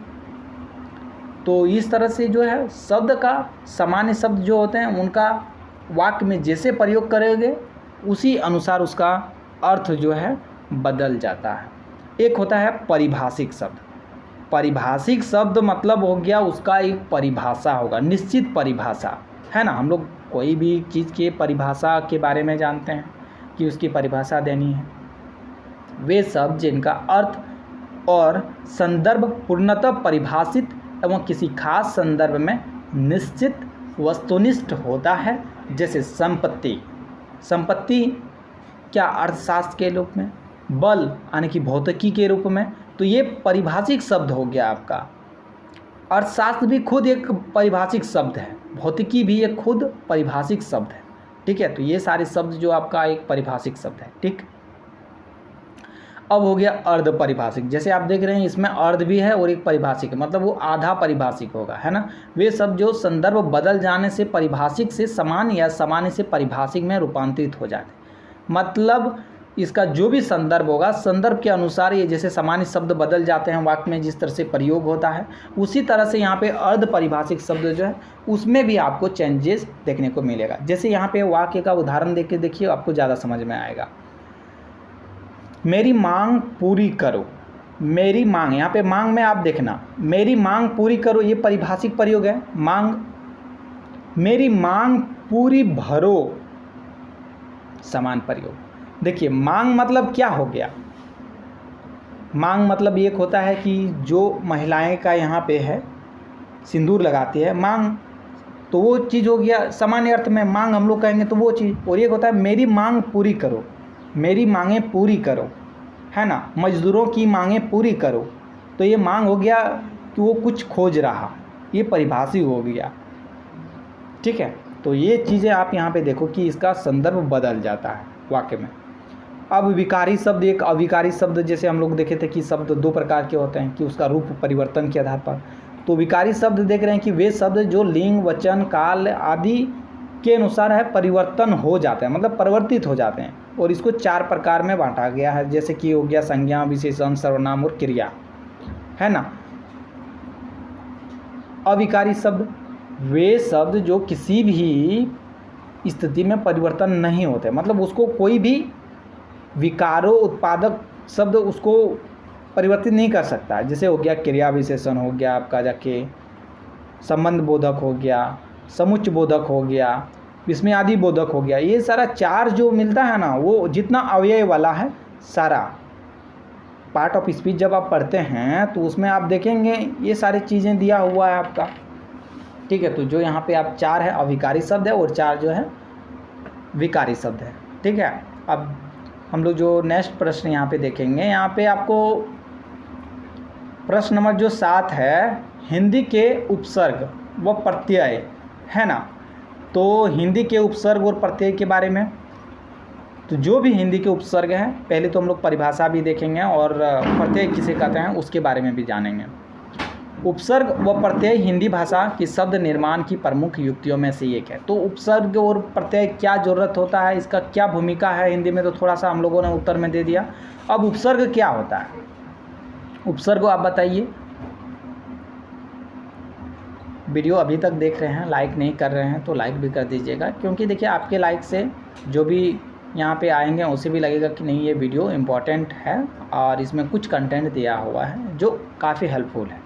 तो इस तरह से जो है शब्द का, सामान्य शब्द जो होते हैं उनका वाक्य में जैसे प्रयोग करेंगे उसी अनुसार उसका अर्थ जो है बदल जाता है। एक होता है परिभाषिक शब्द। परिभाषिक शब्द मतलब हो गया उसका एक परिभाषा होगा, निश्चित परिभाषा है ना। हम लोग कोई भी चीज़ के परिभाषा के बारे में जानते हैं कि उसकी परिभाषा देनी है। वे शब्द जिनका अर्थ और संदर्भ पूर्णतः परिभाषित एवं किसी खास संदर्भ में निश्चित वस्तुनिष्ठ होता है, जैसे संपत्ति। संपत्ति क्या अर्थशास्त्र के रूप में, बल यानी कि भौतिकी के रूप में, तो ये परिभाषिक शब्द हो गया आपका। अर्थशास्त्र भी खुद एक परिभाषिक शब्द है, भौतिकी भी एक खुद परिभाषिक शब्द है। ठीक है। तो ये सारे शब्द जो आपका एक परिभाषिक शब्द है। ठीक। अब हो गया अर्ध परिभाषिक। जैसे आप देख रहे हैं इसमें अर्ध भी है और एक परिभाषिक है, मतलब वो आधा परिभाषिक होगा, है ना। वे शब्द जो संदर्भ बदल जाने से परिभाषिक से समान या सामान्य से परिभाषिक में रूपांतरित हो जाते, मतलब इसका जो भी संदर्भ होगा, संदर्भ के अनुसार ये जैसे सामान्य शब्द बदल जाते हैं वाक्य में, जिस तरह से प्रयोग होता है, उसी तरह से यहाँ पे अर्ध परिभाषिक शब्द जो है उसमें भी आपको चेंजेस देखने को मिलेगा। जैसे यहाँ पे वाक्य का उदाहरण देख के देखिए, आपको ज़्यादा समझ में आएगा। मेरी मांग पूरी करो। मेरी मांग, यहाँ पे मांग में आप देखना, मेरी मांग पूरी करो, ये परिभाषिक प्रयोग है। मांग, मेरी मांग पूरी भरो, समान प्रयोग। देखिए मांग मतलब क्या हो गया, मांग मतलब एक होता है कि जो महिलाएं का यहाँ पे है सिंदूर लगाती है, मांग, तो वो चीज़ हो गया सामान्य अर्थ में मांग हम लोग कहेंगे तो वो चीज़। और एक होता है मेरी मांग पूरी करो, मेरी मांगें पूरी करो, है ना, मजदूरों की मांगें पूरी करो, तो ये मांग हो गया कि वो कुछ खोज रहा, ये परिभाषिक हो गया। ठीक है। तो ये चीज़ें आप यहाँ पे देखो कि इसका संदर्भ बदल जाता है वाक्य में। अब विकारी शब्द, एक अविकारी शब्द, जैसे हम लोग देखे थे कि शब्द दो प्रकार के होते हैं कि उसका रूप परिवर्तन के आधार पर। तो विकारी शब्द देख रहे हैं कि वे शब्द जो लिंग, वचन, काल आदि के अनुसार है परिवर्तन हो जाते हैं, मतलब परिवर्तित हो जाते हैं, और इसको 4 प्रकार में बांटा गया है, जैसे कि हो गया संज्ञा, विशेषण, सर्वनाम और क्रिया, है ना। अविकारी शब्द वे शब्द जो किसी भी स्थिति में परिवर्तन नहीं होते, मतलब उसको कोई भी विकारो उत्पादक शब्द उसको परिवर्तित नहीं कर सकता है। जैसे हो गया क्रिया विशेषण, हो गया आपका जाके संबंध बोधक, हो गया समुच्च बोधक, हो गया विस्मयादि बोधक, हो गया। ये सारा 4 जो मिलता है ना, वो जितना अव्यय वाला है सारा पार्ट ऑफ स्पीच जब आप पढ़ते हैं तो उसमें आप देखेंगे ये सारी चीज़ें दिया हुआ है आपका। ठीक है। तो जो यहाँ पे आप 4 है अविकारी शब्द है और 4 जो है विकारी शब्द है। ठीक है। अब हम लोग जो नेक्स्ट प्रश्न यहाँ पे देखेंगे, यहाँ पे आपको प्रश्न नंबर जो 7 है, हिंदी के उपसर्ग व प्रत्यय, है ना। तो हिंदी के उपसर्ग और प्रत्यय के बारे में, तो जो भी हिंदी के उपसर्ग हैं पहले तो हम लोग परिभाषा भी देखेंगे और प्रत्यय किसे कहते हैं उसके बारे में भी जानेंगे। उपसर्ग व प्रत्यय हिंदी भाषा की शब्द निर्माण की प्रमुख युक्तियों में से एक है। तो उपसर्ग और प्रत्यय क्या ज़रूरत होता है, इसका क्या भूमिका है हिंदी में, तो थोड़ा सा हम लोगों ने उत्तर में दे दिया। अब उपसर्ग क्या होता है, उपसर्ग आप बताइए। वीडियो अभी तक देख रहे हैं, लाइक नहीं कर रहे हैं तो लाइक भी कर दीजिएगा, क्योंकि देखिए आपके लाइक से जो भी यहाँ पे आएंगे उसे भी लगेगा कि नहीं ये वीडियो इम्पॉर्टेंट है और इसमें कुछ कंटेंट दिया हुआ है जो काफ़ी हेल्पफुल है।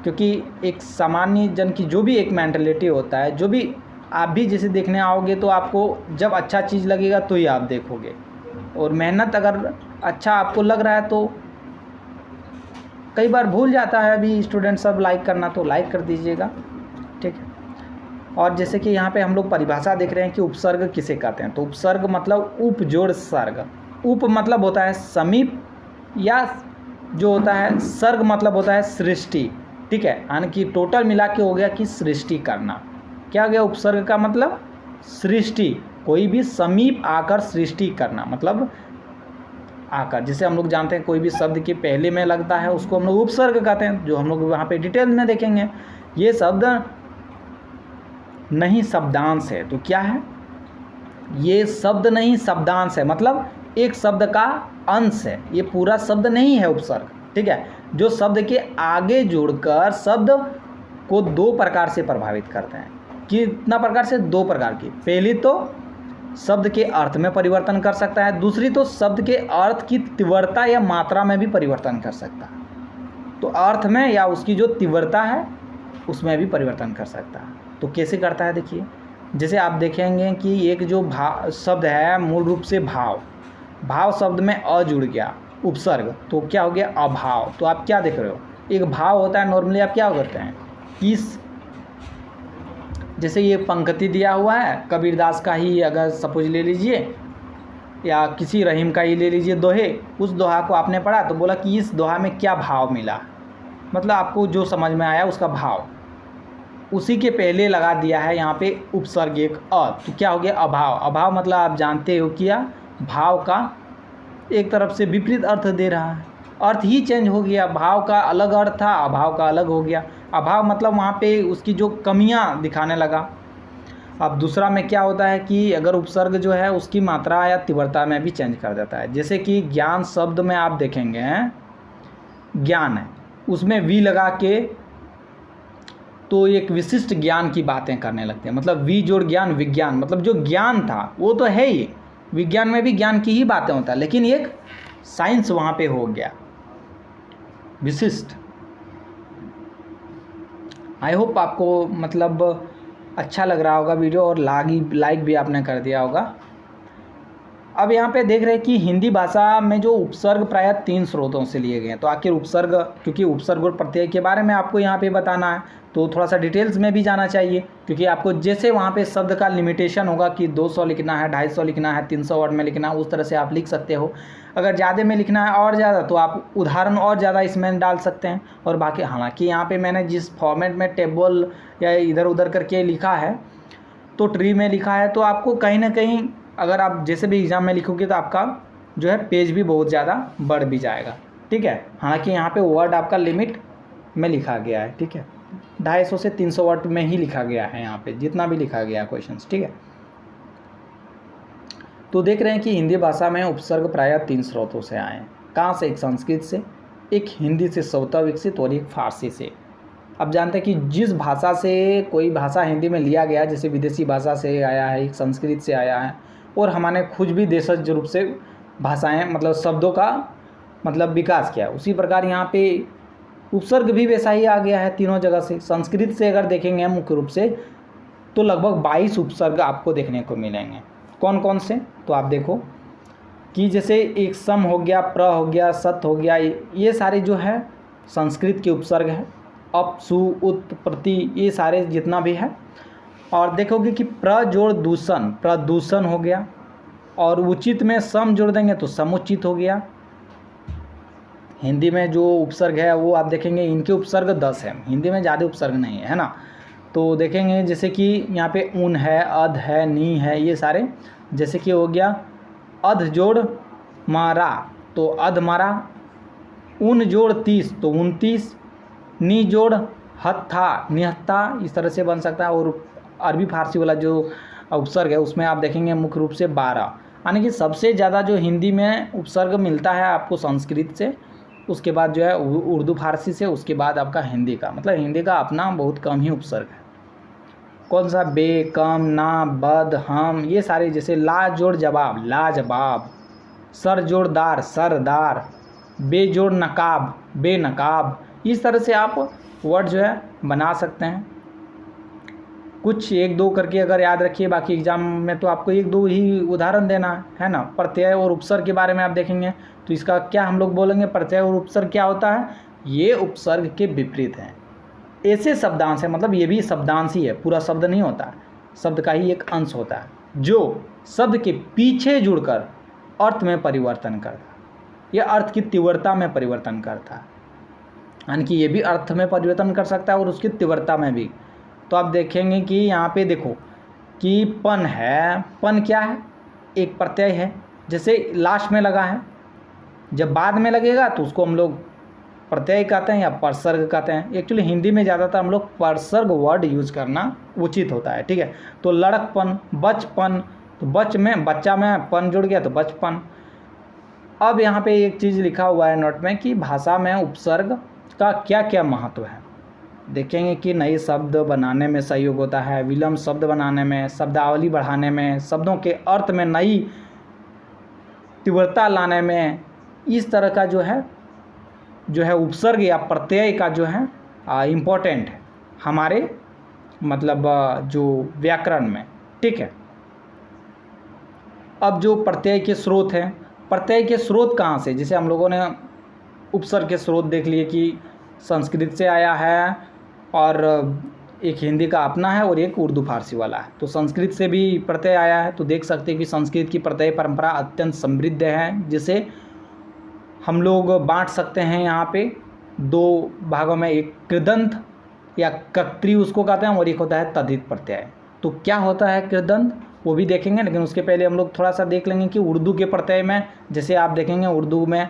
क्योंकि एक सामान्य जन की जो भी एक मेंटलिटी होता है, जो भी आप भी जैसे देखने आओगे तो आपको जब अच्छा चीज़ लगेगा तो ही आप देखोगे, और मेहनत अगर अच्छा आपको लग रहा है तो कई बार भूल जाता है अभी स्टूडेंट सब लाइक करना, तो लाइक कर दीजिएगा, ठीक है। और जैसे कि यहाँ पे हम लोग परिभाषा देख रहे हैं कि उपसर्ग किसे कहते हैं, तो उपसर्ग मतलब उपजोड़ सर्ग। उप मतलब होता है समीप, या जो होता है सर्ग मतलब होता है सृष्टि, ठीक है। यानी कि टोटल मिला के हो गया कि सृष्टि करना। क्या हो गया उपसर्ग का मतलब, सृष्टि, कोई भी समीप आकर सृष्टि करना, मतलब आकर, जैसे हम लोग जानते हैं कोई भी शब्द के पहले में लगता है उसको हम लोग उपसर्ग कहते हैं, जो हम लोग वहाँ पे डिटेल में देखेंगे। ये शब्द नहीं शब्दांश है, तो क्या है, ये शब्द नहीं शब्दांश है, मतलब एक शब्द का अंश है, ये पूरा शब्द नहीं है उपसर्ग, ठीक है। जो शब्द के आगे जुड़कर शब्द को दो प्रकार से प्रभावित करते हैं। कितना प्रकार से, दो प्रकार की। पहली तो शब्द के अर्थ में परिवर्तन कर सकता है, दूसरी तो शब्द के अर्थ की तीव्रता या मात्रा में भी परिवर्तन कर सकता है। तो अर्थ में या उसकी जो तीव्रता है उसमें भी परिवर्तन कर सकता है। तो कैसे करता है देखिए, जैसे आप देखेंगे कि एक जो शब्द है मूल रूप से भाव, भाव शब्द में अ जुड़ गया उपसर्ग, तो क्या हो गया अभाव। तो आप क्या देख रहे हो, एक भाव होता है, नॉर्मली आप क्या करते हैं, इस जैसे ये पंक्ति दिया हुआ है कबीरदास का ही अगर सपोज ले लीजिए, या किसी रहीम का ही ले लीजिए दोहे, उस दोहा को आपने पढ़ा तो बोला कि इस दोहा में क्या भाव मिला, मतलब आपको जो समझ में आया उसका भाव, उसी के पहले लगा दिया है यहाँ पे उपसर्ग एक अ, तो क्या हो गया अभाव। अभाव मतलब आप जानते हो क्या, भाव का एक तरफ से विपरीत अर्थ दे रहा है, अर्थ ही चेंज हो गया, भाव का अलग अर्थ था, अभाव का अलग हो गया। अभाव मतलब वहाँ पे उसकी जो कमियाँ दिखाने लगा। अब दूसरा में क्या होता है कि अगर उपसर्ग जो है उसकी मात्रा या तीव्रता में भी चेंज कर देता है। जैसे कि ज्ञान शब्द में आप देखेंगे ज्ञान है, उसमें वी लगा के तो एक विशिष्ट ज्ञान की बातें करने लगते हैं, मतलब वी जोड़ ज्ञान विज्ञान, मतलब जो ज्ञान था वो तो है ही, विज्ञान में भी ज्ञान की ही बातें होता है, लेकिन एक साइंस वहाँ पे हो गया विशिष्ट। आई होप आपको मतलब अच्छा लग रहा होगा वीडियो, और लाइक भी आपने कर दिया होगा। अब यहाँ पे देख रहे हैं कि हिंदी भाषा में जो उपसर्ग प्रायः 3 स्रोतों से लिए गए हैं। तो आखिर उपसर्ग, क्योंकि उपसर्ग और प्रत्यय के बारे में आपको यहाँ पे बताना है तो थोड़ा सा डिटेल्स में भी जाना चाहिए, क्योंकि आपको जैसे वहाँ पे शब्द का लिमिटेशन होगा कि 200 लिखना है, 250 लिखना है, 300 वर्ड में लिखना है, उस तरह से आप लिख सकते हो। अगर ज़्यादा में लिखना है और ज़्यादा तो आप उदाहरण और ज़्यादा इसमें डाल सकते हैं। और बाकी हालांकि यहाँ पे मैंने जिस फॉर्मेट में टेबल या इधर उधर करके लिखा है, तो ट्री में लिखा है, तो आपको कहीं ना कहीं अगर आप जैसे भी एग्ज़ाम में लिखोगे तो आपका जो है पेज भी बहुत ज़्यादा बढ़ भी जाएगा, ठीक है। हालांकि यहाँ पे वर्ड आपका लिमिट में लिखा गया है, ठीक है, 250 से 300 वर्ड में ही लिखा गया है यहाँ पे जितना भी लिखा गया है क्वेश्चंस, ठीक है। तो देख रहे हैं कि हिंदी भाषा में उपसर्ग प्रायः 3 स्रोतों से आए हैं। कहाँ से, एक संस्कृत से, एक हिंदी से स्वतः विकसित, और एक फारसी से। अब जानते हैं कि जिस भाषा से कोई भाषा हिंदी में लिया गया, जैसे विदेशी भाषा से आया है, एक संस्कृत से आया है, और हमारे खुद भी देशज रूप से भाषाएं मतलब शब्दों का मतलब विकास किया, उसी प्रकार यहाँ पे उपसर्ग भी वैसा ही आ गया है तीनों जगह से। संस्कृत से अगर देखेंगे मुख्य रूप से तो लगभग 22 उपसर्ग आपको देखने को मिलेंगे। कौन कौन से, तो आप देखो कि जैसे एक सम हो गया, प्र हो गया, सत हो गया, ये सारे जो है संस्कृत के उपसर्ग हैं। अप, सु, उत, प्रति, ये सारे जितना भी है। और देखोगे कि प्र जोड़ दूषण, प्रदूषण हो गया, और उचित में सम जोड़ देंगे तो समुचित हो गया। हिंदी में जो उपसर्ग है वो आप देखेंगे इनके उपसर्ग 10 है, हिंदी में ज़्यादा उपसर्ग नहीं है ना। तो देखेंगे जैसे कि यहाँ पे ऊन है, अध है, नी है, ये सारे, जैसे कि हो गया अध जोड़ मारा तो अध मारा, ऊन जोड़ 30 तो 29, नी जोड़ हत्था, निहत्था, इस तरह से बन सकता है। और अरबी फारसी वाला जो उपसर्ग है उसमें आप देखेंगे मुख्य रूप से 12, यानी कि सबसे ज़्यादा जो हिंदी में उपसर्ग मिलता है आपको संस्कृत से, उसके बाद जो है उर्दू फारसी से, उसके बाद आपका हिंदी का। मतलब हिंदी का अपना बहुत कम ही उपसर्ग है। कौन सा? बे, कम, ना, बद, हम, ये सारे, जैसे ला जोड़ जवाब, लाजवाब, सर जोड़ दार, सरदार, बे जोड़ नकाब, बेनकाब, इस तरह से आप वर्ड जो है बना सकते हैं। कुछ एक दो करके अगर याद रखिए, बाकी एग्जाम में तो आपको एक दो ही उदाहरण देना है ना। प्रत्यय और उपसर्ग के बारे में आप देखेंगे तो इसका क्या हम लोग बोलेंगे, प्रत्यय और उपसर्ग क्या होता है? ये उपसर्ग के विपरीत हैं। ऐसे शब्दांश है, मतलब ये भी शब्दांश ही है, पूरा शब्द नहीं होता, शब्द का ही एक अंश होता है जो शब्द के पीछे जुड़कर अर्थ में परिवर्तन करता है, यह अर्थ की तीव्रता में परिवर्तन करता है, यानी कि ये भी अर्थ में परिवर्तन कर सकता है और उसकी तीव्रता में भी। तो आप देखेंगे कि यहाँ पे देखो कि पन है, पन क्या है? एक प्रत्यय है, जैसे लास्ट में लगा है, जब बाद में लगेगा तो उसको हम लोग प्रत्यय कहते हैं या परसर्ग कहते हैं। एक्चुअली हिंदी में ज़्यादातर हम लोग परसर्ग वर्ड यूज करना उचित होता है, ठीक है। तो लड़कपन, बचपन, तो बच में बच्चा में पन जुड़ गया तो बचपन। अब यहाँ पे एक चीज़ लिखा हुआ है नोट में कि भाषा में उपसर्ग का क्या क्या महत्व है। देखेंगे कि नए शब्द बनाने में सहयोग होता है, विलंब शब्द बनाने में, शब्दावली बढ़ाने में, शब्दों के अर्थ में नई तीव्रता लाने में, इस तरह का जो है उपसर्ग या प्रत्यय का जो है इम्पोर्टेंट है हमारे मतलब जो व्याकरण में, ठीक है। अब जो प्रत्यय के स्रोत हैं, प्रत्यय के स्रोत कहाँ से? जैसे हम लोगों ने उपसर्ग के स्रोत देख लिए कि संस्कृत से आया है और एक हिंदी का अपना है और एक उर्दू फारसी वाला है। तो संस्कृत से भी प्रत्यय आया है, तो देख सकते हैं कि संस्कृत की प्रत्यय परंपरा अत्यंत समृद्ध है, जिसे हम लोग बांट सकते हैं यहाँ पे दो भागों में। एक कृदंत या कर्तरी उसको कहते हैं और एक होता है तद्धित प्रत्यय। तो क्या होता है कृदंत वो भी देखेंगे, लेकिन उसके पहले हम लोग थोड़ा सा देख लेंगे कि उर्दू के प्रत्यय में, जैसे आप देखेंगे उर्दू में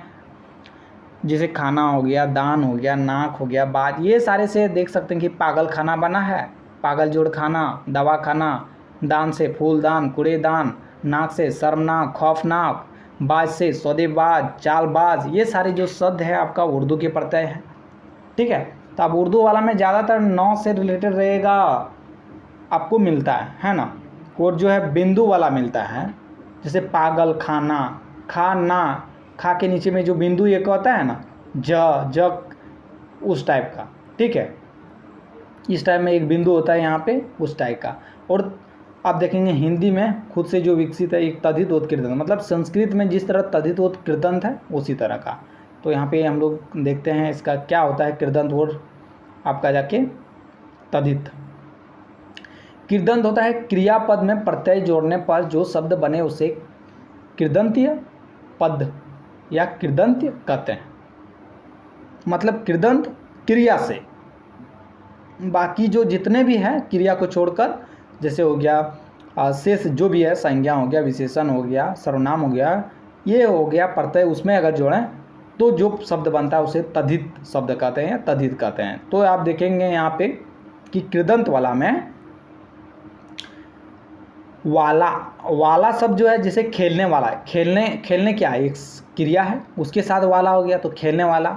जैसे खाना हो गया, दान हो गया, नाक हो गया, बात, ये सारे से देख सकते हैं कि पागल खाना बना है, पागल जोड़ खाना, दवा खाना, दान से फूलदान, कूड़ेदान, नाक से शर्मनाक, खौफनाक, बाज से सौदेबाज, चालबाज, ये सारे जो शब्द है आपका उर्दू के प्रत्यय है, ठीक है। तो अब उर्दू वाला में ज़्यादातर नौ से रिलेटेड रहेगा आपको मिलता है ना, और जो है बिंदु वाला मिलता है, जैसे पागल खाना, खाना, खा के नीचे में जो बिंदु एक होता है ना, ज उस टाइप का, ठीक है। इस टाइप में एक बिंदु होता है यहाँ पे उस टाइप का। और आप देखेंगे हिंदी में खुद से जो विकसित है एक तद्धित उत्कृतंत, मतलब संस्कृत में जिस तरह तद्धित उत्कृतंत है उसी तरह का। तो यहाँ पे हम लोग देखते हैं इसका क्या होता है कृदंत और आपका जाके तद्धित। कृदंत होता है क्रियापद में प्रत्यय जोड़ने पर जो शब्द बने उसे कृदंतीय पद या कृदंत्य कहते हैं। मतलब कृदंत क्रिया से, बाकी जो जितने भी हैं क्रिया को छोड़कर, जैसे हो गया शेष जो भी है, संज्ञा हो गया, विशेषण हो गया, सर्वनाम हो गया, ये हो गया प्रत्यय, उसमें अगर जोड़ें तो जो शब्द बनता है उसे तद्धित शब्द कहते हैं या तद्धित कहते हैं। तो आप देखेंगे यहाँ पे कि कृदंत वाला में वाला शब्द जो है, जैसे खेलने वाला है, खेलने क्या है, एक क्रिया है, उसके साथ वाला हो गया तो खेलने वाला।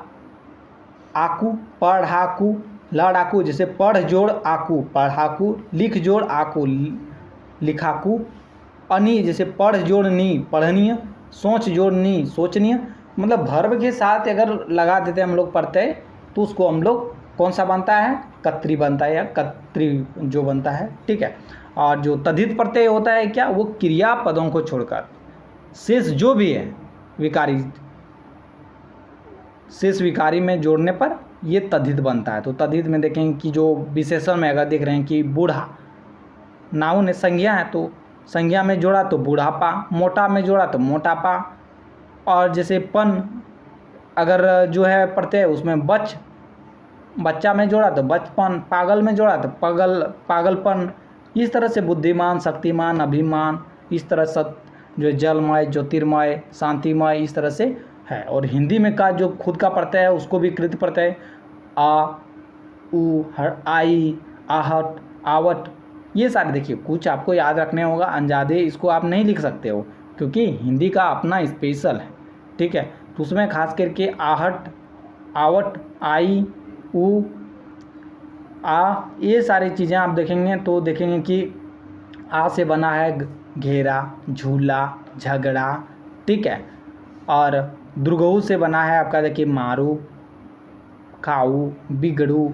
आकू, पढ़ाकू, लड़ाकू, जैसे पढ़ जोड़ आकू, पढ़ाकू, लिख जोड़ आकू, लिखाकू। अनी, जैसे पढ़ जोड़ नी, पढ़नीय, सोच जोड़ नी, सोचनीय। मतलब वर्ब के साथ अगर लगा देते हैं हम लोग प्रत्यय तो उसको हम लोग कौन सा बनता है, कत्री बनता है या कत्री जो बनता है, ठीक है। और जो तद्धित प्रत्यय होता है क्या, वो क्रिया पदों को छोड़कर शेष जो भी है विकारी, शेष विकारी में जोड़ने पर ये तद्धित बनता है। तो तद्धित में देखेंगे कि जो विशेषण में अगर देख रहे हैं कि बूढ़ा, नाउन है, संज्ञा है, तो संज्ञा में जोड़ा तो बूढ़ापा, मोटा में जोड़ा तो मोटापा। और जैसे पन अगर जो है प्रत्यय उसमें बच्चा में जोड़ा तो बचपन, पागल में जोड़ा तो पागलपन। इस तरह से बुद्धिमान, शक्तिमान, अभिमान, इस तरह से जो जलमय, ज्योतिर्मय, शांतिमय, इस तरह से है। और हिंदी में का जो खुद का प्रत्यय है उसको भी कृत प्रत्यय आ, ऊ, आई, आहट, आवट, ये सारे देखिए कुछ आपको याद रखने होगा। अनजादे इसको आप नहीं लिख सकते हो क्योंकि हिंदी का अपना स्पेशल है, ठीक है। तो उसमें खास करके आहट, आवट, आई, ऊ, आ, ये सारी चीज़ें आप देखेंगे तो देखेंगे कि आ से बना है घेरा, झूला, झगड़ा, ठीक है। और दुर्गऊ से बना है आपका देखिए मारू, खाऊ, बिगड़ू।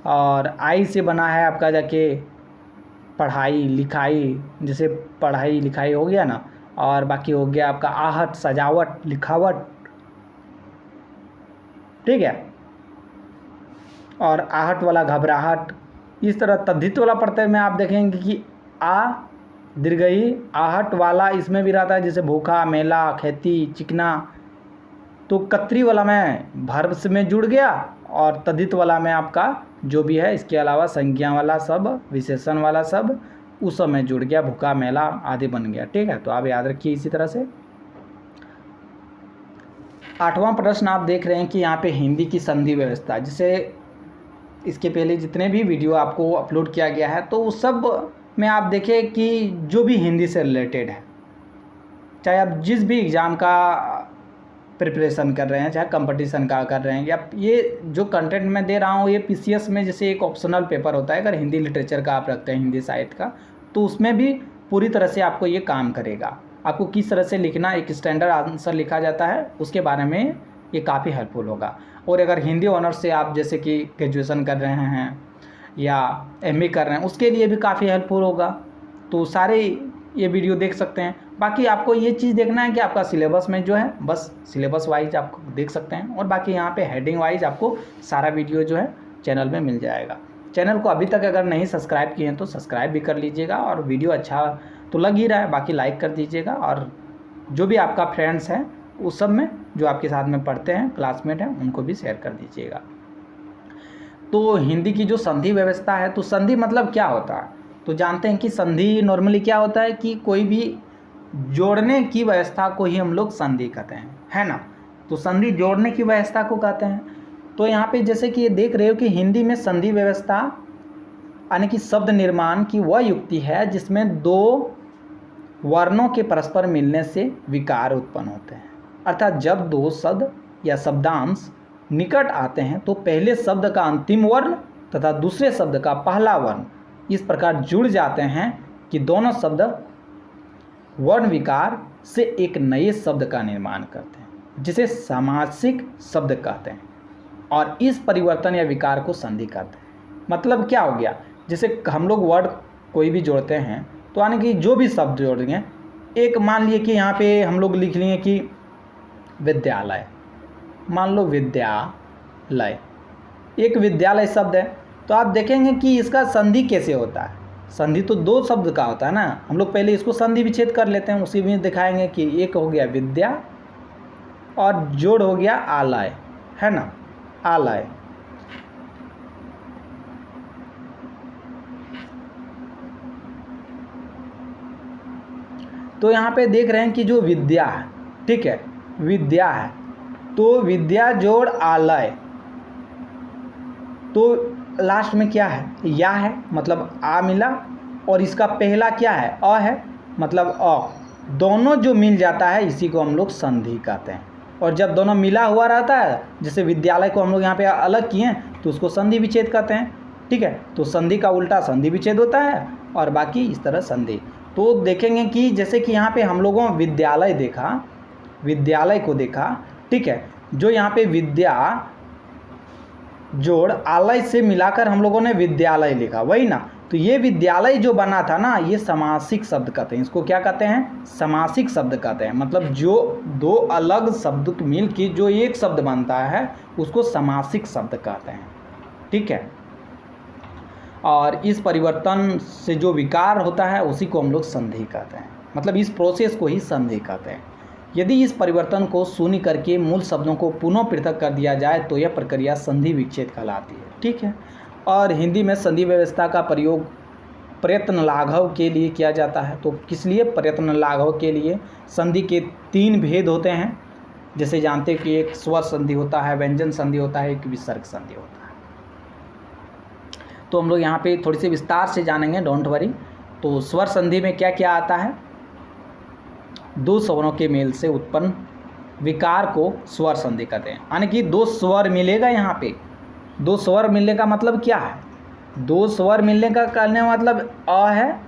और आई से बना है आपका जाके पढ़ाई लिखाई, जैसे पढ़ाई लिखाई हो गया ना। और बाकी हो गया आपका आहट, सजावट, लिखावट, ठीक है। और आहट वाला घबराहट, इस तरह तद्धित वाला प्रत्यय में आप देखेंगे कि आ दीर्घई, आहट वाला इसमें भी रहता है, जैसे भूखा, मेला, खेती, चिकना। तो कत्री वाला में भर्ब से में जुड़ गया और तद्धित वाला में आपका जो भी है, इसके अलावा संज्ञा वाला सब, विशेषण वाला सब उस समय जुड़ गया, भूखा, मेला आदि बन गया, ठीक है। तो आप याद रखिए इसी तरह से। 8वां प्रश्न आप देख रहे हैं कि यहाँ पे हिंदी की संधि व्यवस्था, जिसे इसके पहले जितने भी वीडियो आपको अपलोड किया गया है तो उस सब में आप देखें कि जो भी हिंदी से रिलेटेड है, चाहे आप जिस भी एग्ज़ाम का प्रिपरेशन कर रहे हैं, चाहे कंपटीशन का कर रहे हैं, या ये जो कंटेंट मैं दे रहा हूँ ये पीसीएस में जैसे एक ऑप्शनल पेपर होता है, अगर हिंदी लिटरेचर का आप रखते हैं, हिंदी साहित्य का, तो उसमें भी पूरी तरह से आपको ये काम करेगा। आपको किस तरह से लिखना, एक स्टैंडर्ड आंसर लिखा जाता है, उसके बारे में ये काफ़ी हेल्पफुल होगा। और अगर हिंदी ऑनर्स से आप जैसे कि ग्रेजुएशन कर रहे हैं या एमए कर रहे हैं, उसके लिए भी काफ़ी हेल्पफुल होगा। तो सारे ये वीडियो देख सकते हैं। बाकी आपको ये चीज़ देखना है कि आपका सिलेबस में जो है, बस सिलेबस वाइज आप देख सकते हैं, और बाकी यहाँ पे हेडिंग वाइज आपको सारा वीडियो जो है चैनल में मिल जाएगा। चैनल को अभी तक अगर नहीं सब्सक्राइब किए हैं तो सब्सक्राइब भी कर लीजिएगा, और वीडियो अच्छा तो लग ही रहा है, बाकी लाइक कर दीजिएगा। और जो भी आपका फ्रेंड्स हैं उस सब में, जो आपके साथ में पढ़ते हैं, क्लासमेट हैं, उनको भी शेयर कर दीजिएगा। तो हिंदी की जो संधि व्यवस्था है, तो संधि मतलब क्या होता है, तो जानते हैं कि संधि नॉर्मली क्या होता है कि कोई भी जोड़ने की व्यवस्था को ही हम लोग संधि कहते हैं, है ना। तो संधि जोड़ने की व्यवस्था को कहते हैं। तो यहाँ पे जैसे कि ये देख रहे हो कि हिंदी में संधि व्यवस्था यानी कि शब्द निर्माण की वह युक्ति है जिसमें दो वर्णों के परस्पर मिलने से विकार उत्पन्न होते हैं। अर्थात जब दो शब्द या शब्दांश निकट आते हैं तो पहले शब्द का अंतिम वर्ण तथा दूसरे शब्द का पहला वर्ण इस प्रकार जुड़ जाते हैं कि दोनों शब्द वर्ण विकार से एक नए शब्द का निर्माण करते हैं, जिसे समासिक शब्द कहते हैं। और इस परिवर्तन या विकार को संधि कहते हैं। मतलब क्या हो गया, जैसे हम लोग वर्ड कोई भी जोड़ते हैं तो यानी कि जो भी शब्द जोड़ेंगे, एक मान लिए कि यहाँ पे हम लोग लिख लिए कि विद्यालय, मान लो विद्यालय, एक विद्यालय शब्द है, तो आप देखेंगे कि इसका संधि कैसे होता है। संधि तो दो शब्द का होता है ना, हम लोग पहले इसको संधि विच्छेद कर लेते हैं, उसी में दिखाएंगे कि एक हो गया विद्या और जोड़ हो गया आलय, है ना, आलय। तो यहाँ पे देख रहे हैं कि जो विद्या है, ठीक है, विद्या है, तो विद्या जोड़ आलय, तो लास्ट में क्या है, या है, मतलब आ मिला, और इसका पहला क्या है, अ है, मतलब अ। दोनों जो मिल जाता है इसी को हम लोग संधि कहते हैं। और जब दोनों मिला हुआ रहता है, जैसे विद्यालय को हम लोग यहाँ पे अलग किए हैं तो उसको संधि विच्छेद कहते हैं, ठीक है। तो संधि का उल्टा संधि विच्छेद होता है, और बाकी इस तरह संधि। तो देखेंगे कि जैसे कि यहाँ पे हम लोगों विद्यालय देखा, विद्यालय को देखा, ठीक है, जो यहाँ पे विद्या जोड़ आलय से मिलाकर हम लोगों ने विद्यालय लिखा, वही ना। तो ये विद्यालय जो बना था ना, ये समासिक शब्द कहते हैं। इसको क्या कहते हैं, समासिक शब्द कहते हैं। मतलब जो दो अलग शब्द मिल के जो एक शब्द बनता है उसको समासिक शब्द कहते हैं, ठीक है। और इस परिवर्तन से जो विकार होता है उसी को हम लोग संधि कहते हैं। मतलब इस प्रोसेस को ही संधि कहते हैं। यदि इस परिवर्तन को शून्य करके मूल शब्दों को पुनः पृथक कर दिया जाए तो यह प्रक्रिया संधि विच्छेद कहलाती है, ठीक है। और हिंदी में संधि व्यवस्था का प्रयोग प्रयत्न लाघव के लिए किया जाता है। तो किस लिए, प्रयत्न लाघव के लिए। संधि के 3 भेद होते हैं, जैसे जानते हैं कि एक स्वर संधि होता है, व्यंजन संधि होता है, एक विसर्ग संधि होता है। तो हम लोग यहाँ पे थोड़ी सी विस्तार से जानेंगे, डोंट वरी। तो स्वर संधि में क्या क्या आता है? दो स्वरों के मेल से उत्पन्न विकार को स्वर संधि कहते हैं। यानी कि दो स्वर मिलेगा, यहाँ पे दो स्वर मिलने का मतलब क्या है? दो स्वर मिलने का कहने का मतलब अ है,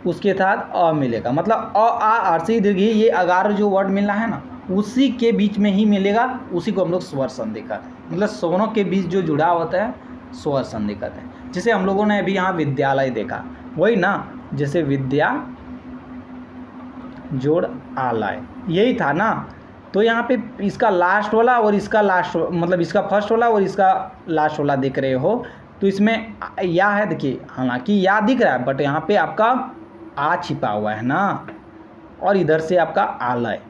उसके साथ अ मिलेगा, मतलब अ आ अर्सी दीर्घ, ये अगार जो वर्ड मिलना है ना, उसी के बीच में ही मिलेगा, उसी को हम लोग स्वर संधि कहते हैं। मतलब स्वरों के बीच जो जुड़ा होता है स्वर संधि कहते हैं। जैसे हम लोगों ने अभी यहाँ विद्यालय देखा, वही ना, जैसे विद्या जोड़ आलय, यही था ना। तो यहाँ पे इसका लास्ट वाला और इसका लास्ट, मतलब इसका फर्स्ट वाला और इसका लास्ट वाला देख रहे हो, तो इसमें या है, देखिए हालांकि या दिख रहा है, बट यहाँ पे आपका आ छिपा हुआ है ना, और इधर से आपका आलय,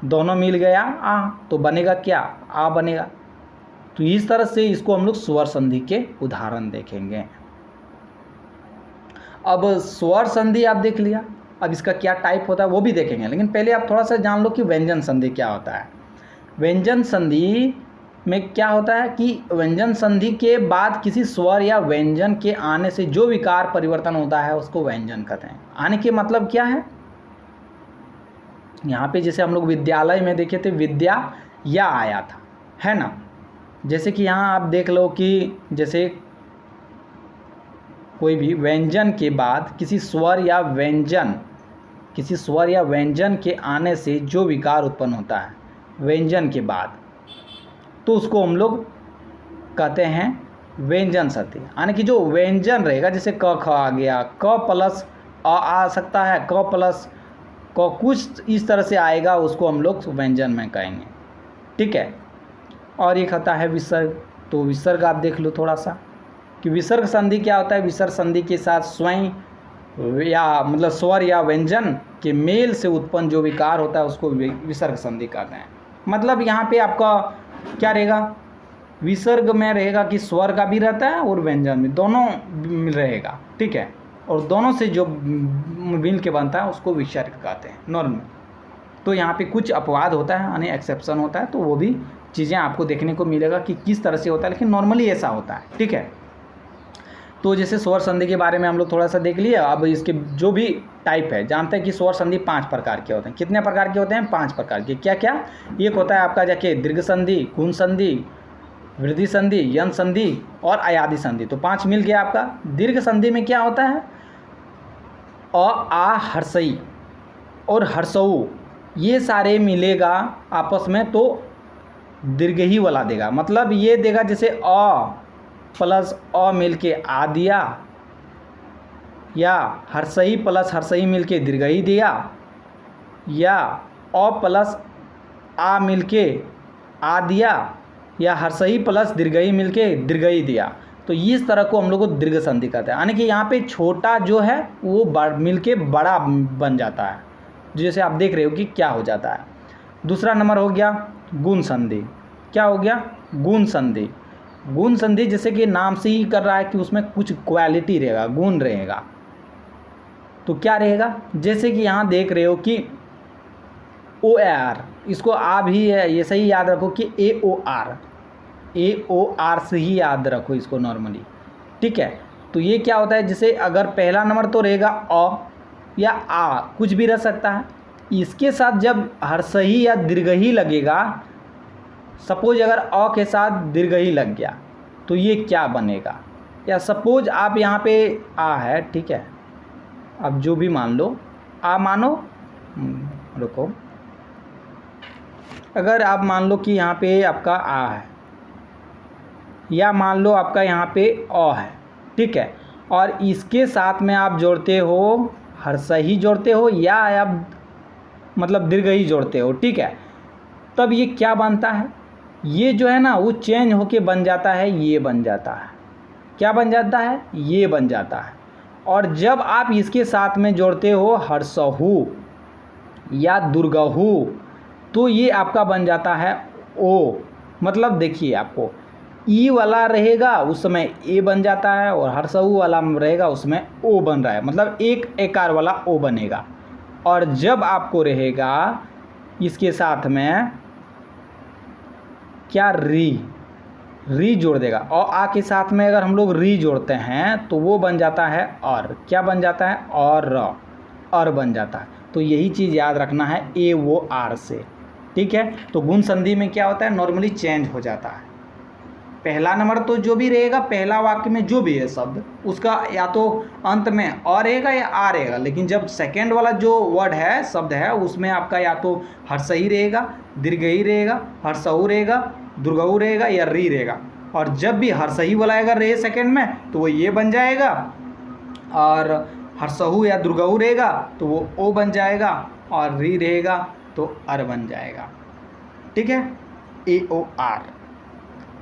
दोनों मिल गया आ, तो बनेगा क्या? आ बनेगा। तो इस तरह से इसको हम लोग स्वर संधि के उदाहरण देखेंगे। अब स्वर संधि आप देख लिया, अब इसका क्या टाइप होता है वो भी देखेंगे, लेकिन पहले आप थोड़ा सा जान लो कि व्यंजन संधि क्या होता है। व्यंजन संधि में क्या होता है कि व्यंजन संधि के बाद किसी स्वर या व्यंजन के आने से जो विकार परिवर्तन होता है उसको व्यंजन कहते हैं। आने के मतलब क्या है? यहाँ पे जैसे हम लोग विद्यालय में देखे थे, विद्या या आया था, है ना। जैसे कि यहाँ आप देख लो कि जैसे कोई भी व्यंजन के बाद किसी स्वर या व्यंजन के आने से जो विकार उत्पन्न होता है व्यंजन के बाद, तो उसको हम लोग कहते हैं व्यंजन संधि। यानी कि जो व्यंजन रहेगा, जैसे क ख आ गया, क प्लस अ आ सकता है, क प्लस क, कुछ इस तरह से आएगा, उसको हम लोग व्यंजन में कहेंगे, ठीक है। और एक आता है विसर्ग। तो विसर्ग आप देख लो थोड़ा सा कि विसर्ग संधि क्या होता है। विसर्ग संधि के साथ स्वयं या मतलब स्वर या व्यंजन के मेल से उत्पन्न जो विकार होता है उसको विसर्ग संधि कहते हैं। मतलब यहाँ पे आपका क्या रहेगा? विसर्ग में रहेगा कि स्वर का भी रहता है और व्यंजन में, दोनों रहेगा, ठीक है। और दोनों से जो मिल के बनता है उसको विसर्ग कहते हैं नॉर्मल। तो यहाँ पे कुछ अपवाद होता है, यानी एक्सेप्शन होता है, तो वो भी चीज़ें आपको देखने को मिलेगा कि किस तरह से होता है, लेकिन नॉर्मली ऐसा होता है, ठीक है। तो जैसे स्वर संधि के बारे में हम लोग थोड़ा सा देख लिया। अब इसके जो भी टाइप है, जानते हैं कि स्वर संधि 5 प्रकार के होते हैं। कितने प्रकार के होते हैं? 5 प्रकार के। क्या क्या? एक होता है आपका जाके दीर्घ संधि, गुण संधि, वृद्धि संधि, यन संधि और अयादि संधि। तो 5 मिल गया आपका। दीर्घ संधि में क्या होता है? अ आ हर्षई और हर्षऊ, ये सारे मिलेगा आपस में तो दीर्घ ही वाला देगा। मतलब ये देगा जैसे अ प्लस अ मिल के आ दिया, या हर्षई प्लस हर्षई मिल के दीर्घ ही दिया, या अ प्लस आ मिल के आ दिया, या हर्षई प्लस दीर्घ ही मिल के दीर्घ ही दिया। तो इस तरह को हम लोग को दीर्घ संधि कहते हैं। यानी कि यहाँ पे छोटा जो है वो मिल के बड़ा बन जाता है, जैसे आप देख रहे हो कि क्या हो जाता है। दूसरा नंबर हो गया गुण संधि। क्या हो गया? गुण संधि। गुण संधि जैसे कि नाम से ही कर रहा है कि उसमें कुछ क्वालिटी रहेगा, गुण रहेगा। तो क्या रहेगा? जैसे कि यहाँ देख रहे हो कि ओ आर, इसको आ भी है, ये सही याद रखो कि ए ओ आर से ही याद रखो इसको नॉर्मली, ठीक है। तो ये क्या होता है, जैसे अगर पहला नंबर तो रहेगा अ या आ, कुछ भी रह सकता है। इसके साथ जब हर्षई या दीर्घ ही लगेगा, सपोज अगर अ के साथ दीर्घ ही लग गया तो ये क्या बनेगा? या सपोज आप यहाँ पे आ है, ठीक है, अब जो भी मान लो, आ मानो, रुको, अगर आप मान लो कि यहाँ पे आपका आ है, या मान लो आपका यहाँ पे अ है, ठीक है, और इसके साथ में आप जोड़ते हो हर्षई जोड़ते हो या आप मतलब दीर्घ ही जोड़ते हो, ठीक है। तब ये क्या बनता है? ये जो है ना वो चेंज होके बन जाता है, ये बन जाता है। क्या बन जाता है? ये बन जाता है। और जब आप इसके साथ में जोड़ते हो हर्षहु या दुर्गहु, तो ये आपका बन जाता है ओ। मतलब देखिए, आपको ई वाला रहेगा उस समय ए बन जाता है, और हर्षहु वाला रहेगा उसमें ओ बन रहा है, मतलब एक एकार वाला ओ बनेगा। और जब आपको रहेगा इसके साथ में क्या री, री जोड़ देगा, और आ के साथ में अगर हम लोग री जोड़ते हैं तो वो बन जाता है और, क्या बन जाता है, और बन जाता है। तो यही चीज़ याद रखना है ए वो आर से, ठीक है। तो गुण संधि में क्या होता है, नॉर्मली चेंज हो जाता है। पहला नंबर तो जो भी रहेगा, पहला वाक्य में जो भी है शब्द, उसका या तो अंत में और रहेगा या आ रहेगा, लेकिन जब सेकेंड वाला जो वर्ड है, शब्द है, उसमें आपका या तो हर्षई रहेगा, दीर्घई रहेगा, हर्षऊ रहेगा, दुर्गऊ रहेगा या री रहेगा। और जब भी हर्षई वाला आएगा रे सेकेंड में तो वो ये बन जाएगा, और हर्षऊ या दुर्गऊ रहेगा तो वो ओ बन जाएगा, और री रहेगा तो अर बन जाएगा, ठीक है, ए ओ आर।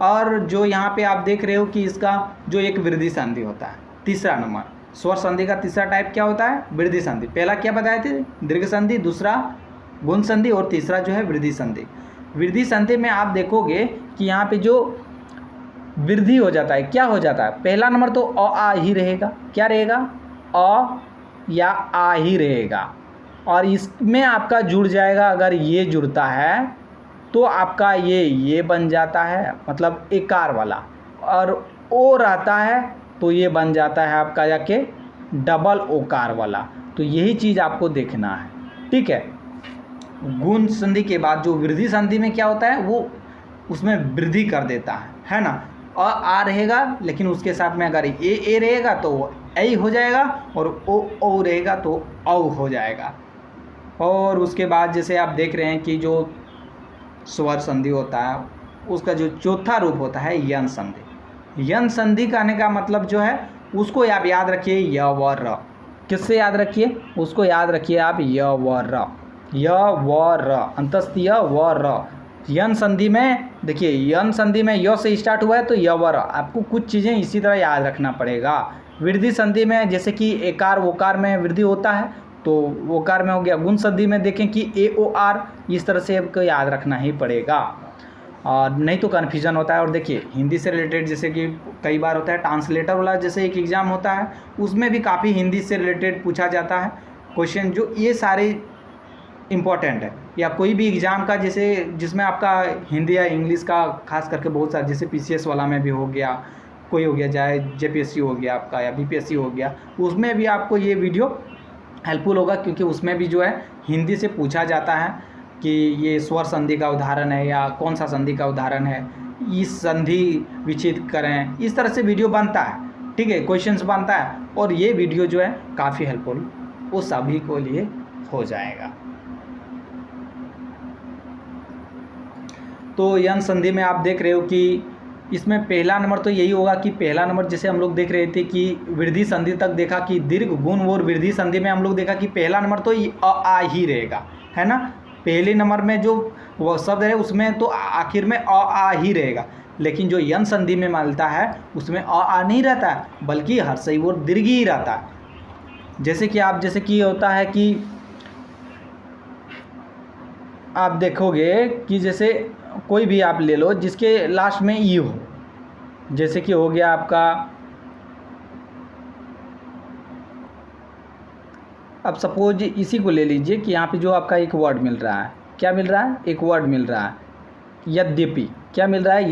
और जो यहाँ पे आप देख रहे हो कि इसका जो एक वृद्धि संधि होता है, तीसरा नंबर स्वर संधि का तीसरा टाइप क्या होता है, वृद्धि संधि। पहला क्या बताए थे, दीर्घ संधि, दूसरा गुण संधि, और तीसरा जो है वृद्धि संधि। वृद्धि संधि में आप देखोगे कि यहाँ पे जो वृद्धि हो जाता है, क्या हो जाता है, पहला नंबर तो अ आ ही रहेगा, क्या रहेगा, अ या आ ही रहेगा, और इसमें आपका जुड़ जाएगा, अगर ये जुड़ता है तो आपका ये बन जाता है, मतलब एकार वाला, और ओ रहता है तो ये बन जाता है आपका जाके डबल ओकार वाला। तो यही चीज़ आपको देखना है, ठीक है। गुण संधि के बाद जो वृद्धि संधि में क्या होता है, वो उसमें वृद्धि कर देता है ना, आ रहेगा, लेकिन उसके साथ में अगर ए रहेगा तो वो ऐ हो जाएगा, और ओ रहेगा तो औ हो जाएगा। और उसके बाद जैसे आप देख रहे हैं कि जो स्वर संधि होता है, उसका जो चौथा रूप होता है यन संधि। यन संधि कहने का मतलब जो है, उसको आप याद रखिए य व र। किससे याद रखिए, उसको याद रखिए आप य व र, य व र, अंतस्थ य व र। यन संधि में देखिए, यन संधि में य से स्टार्ट हुआ है तो य व र, आपको कुछ चीज़ें इसी तरह याद रखना पड़ेगा। वृद्धि संधि में जैसे कि एकार वोकार में वृद्धि होता है तो वोकार में हो गया। गुण संधि में देखें कि ए ओ आर, इस तरह से आपको याद रखना ही पड़ेगा, और नहीं तो कन्फ्यूजन होता है। और देखिए हिंदी से रिलेटेड जैसे कि कई बार होता है, ट्रांसलेटर वाला जैसे एक एग्ज़ाम होता है, उसमें भी काफ़ी हिंदी से रिलेटेड पूछा जाता है क्वेश्चन, जो ये सारे इम्पॉर्टेंट है। या कोई भी एग्ज़ाम का जैसे जिसमें आपका हिंदी या इंग्लिश का खास करके बहुत सारे, जैसे PCS वाला में भी हो गया, कोई हो गया, चाहे JPSC हो गया आपका या BPSC हो गया, उसमें भी आपको ये वीडियो हेल्पफुल होगा, क्योंकि उसमें भी जो है हिंदी से पूछा जाता है कि ये स्वर संधि का उदाहरण है या कौन सा संधि का उदाहरण है, इस संधि विच्छेद करें, इस तरह से वीडियो बनता है, ठीक है, क्वेश्चंस बनता है। और ये वीडियो जो है काफ़ी हेल्पफुल वो सभी को लिए हो जाएगा। तो यन संधि में आप देख रहे हो कि इसमें पहला नंबर तो यही होगा कि पहला नंबर जैसे हम लोग देख रहे थे कि वृद्धि संधि तक देखा कि दीर्घ गुण और वृद्धि संधि में हम लोग देखा कि पहला नंबर तो अ आ ही रहेगा, है ना। पहले नंबर में जो वो शब्द है उसमें तो आखिर में अ आ ही रहेगा, लेकिन जो यन संधि में मिलता है उसमें अ आ नहीं रहता है, बल्कि हर्षई और दीर्घ ही रहता है। जैसे कि होता है कि आप देखोगे कि जैसे कोई भी आप ले लो जिसके लास्ट में ई हो, जैसे कि हो गया आपका, अब सपोज इसी को ले लीजिए कि यहाँ पे जो आपका एक वर्ड मिल रहा है, क्या मिल रहा है, एक वर्ड मिल रहा है यद्यपि, क्या मिल रहा है,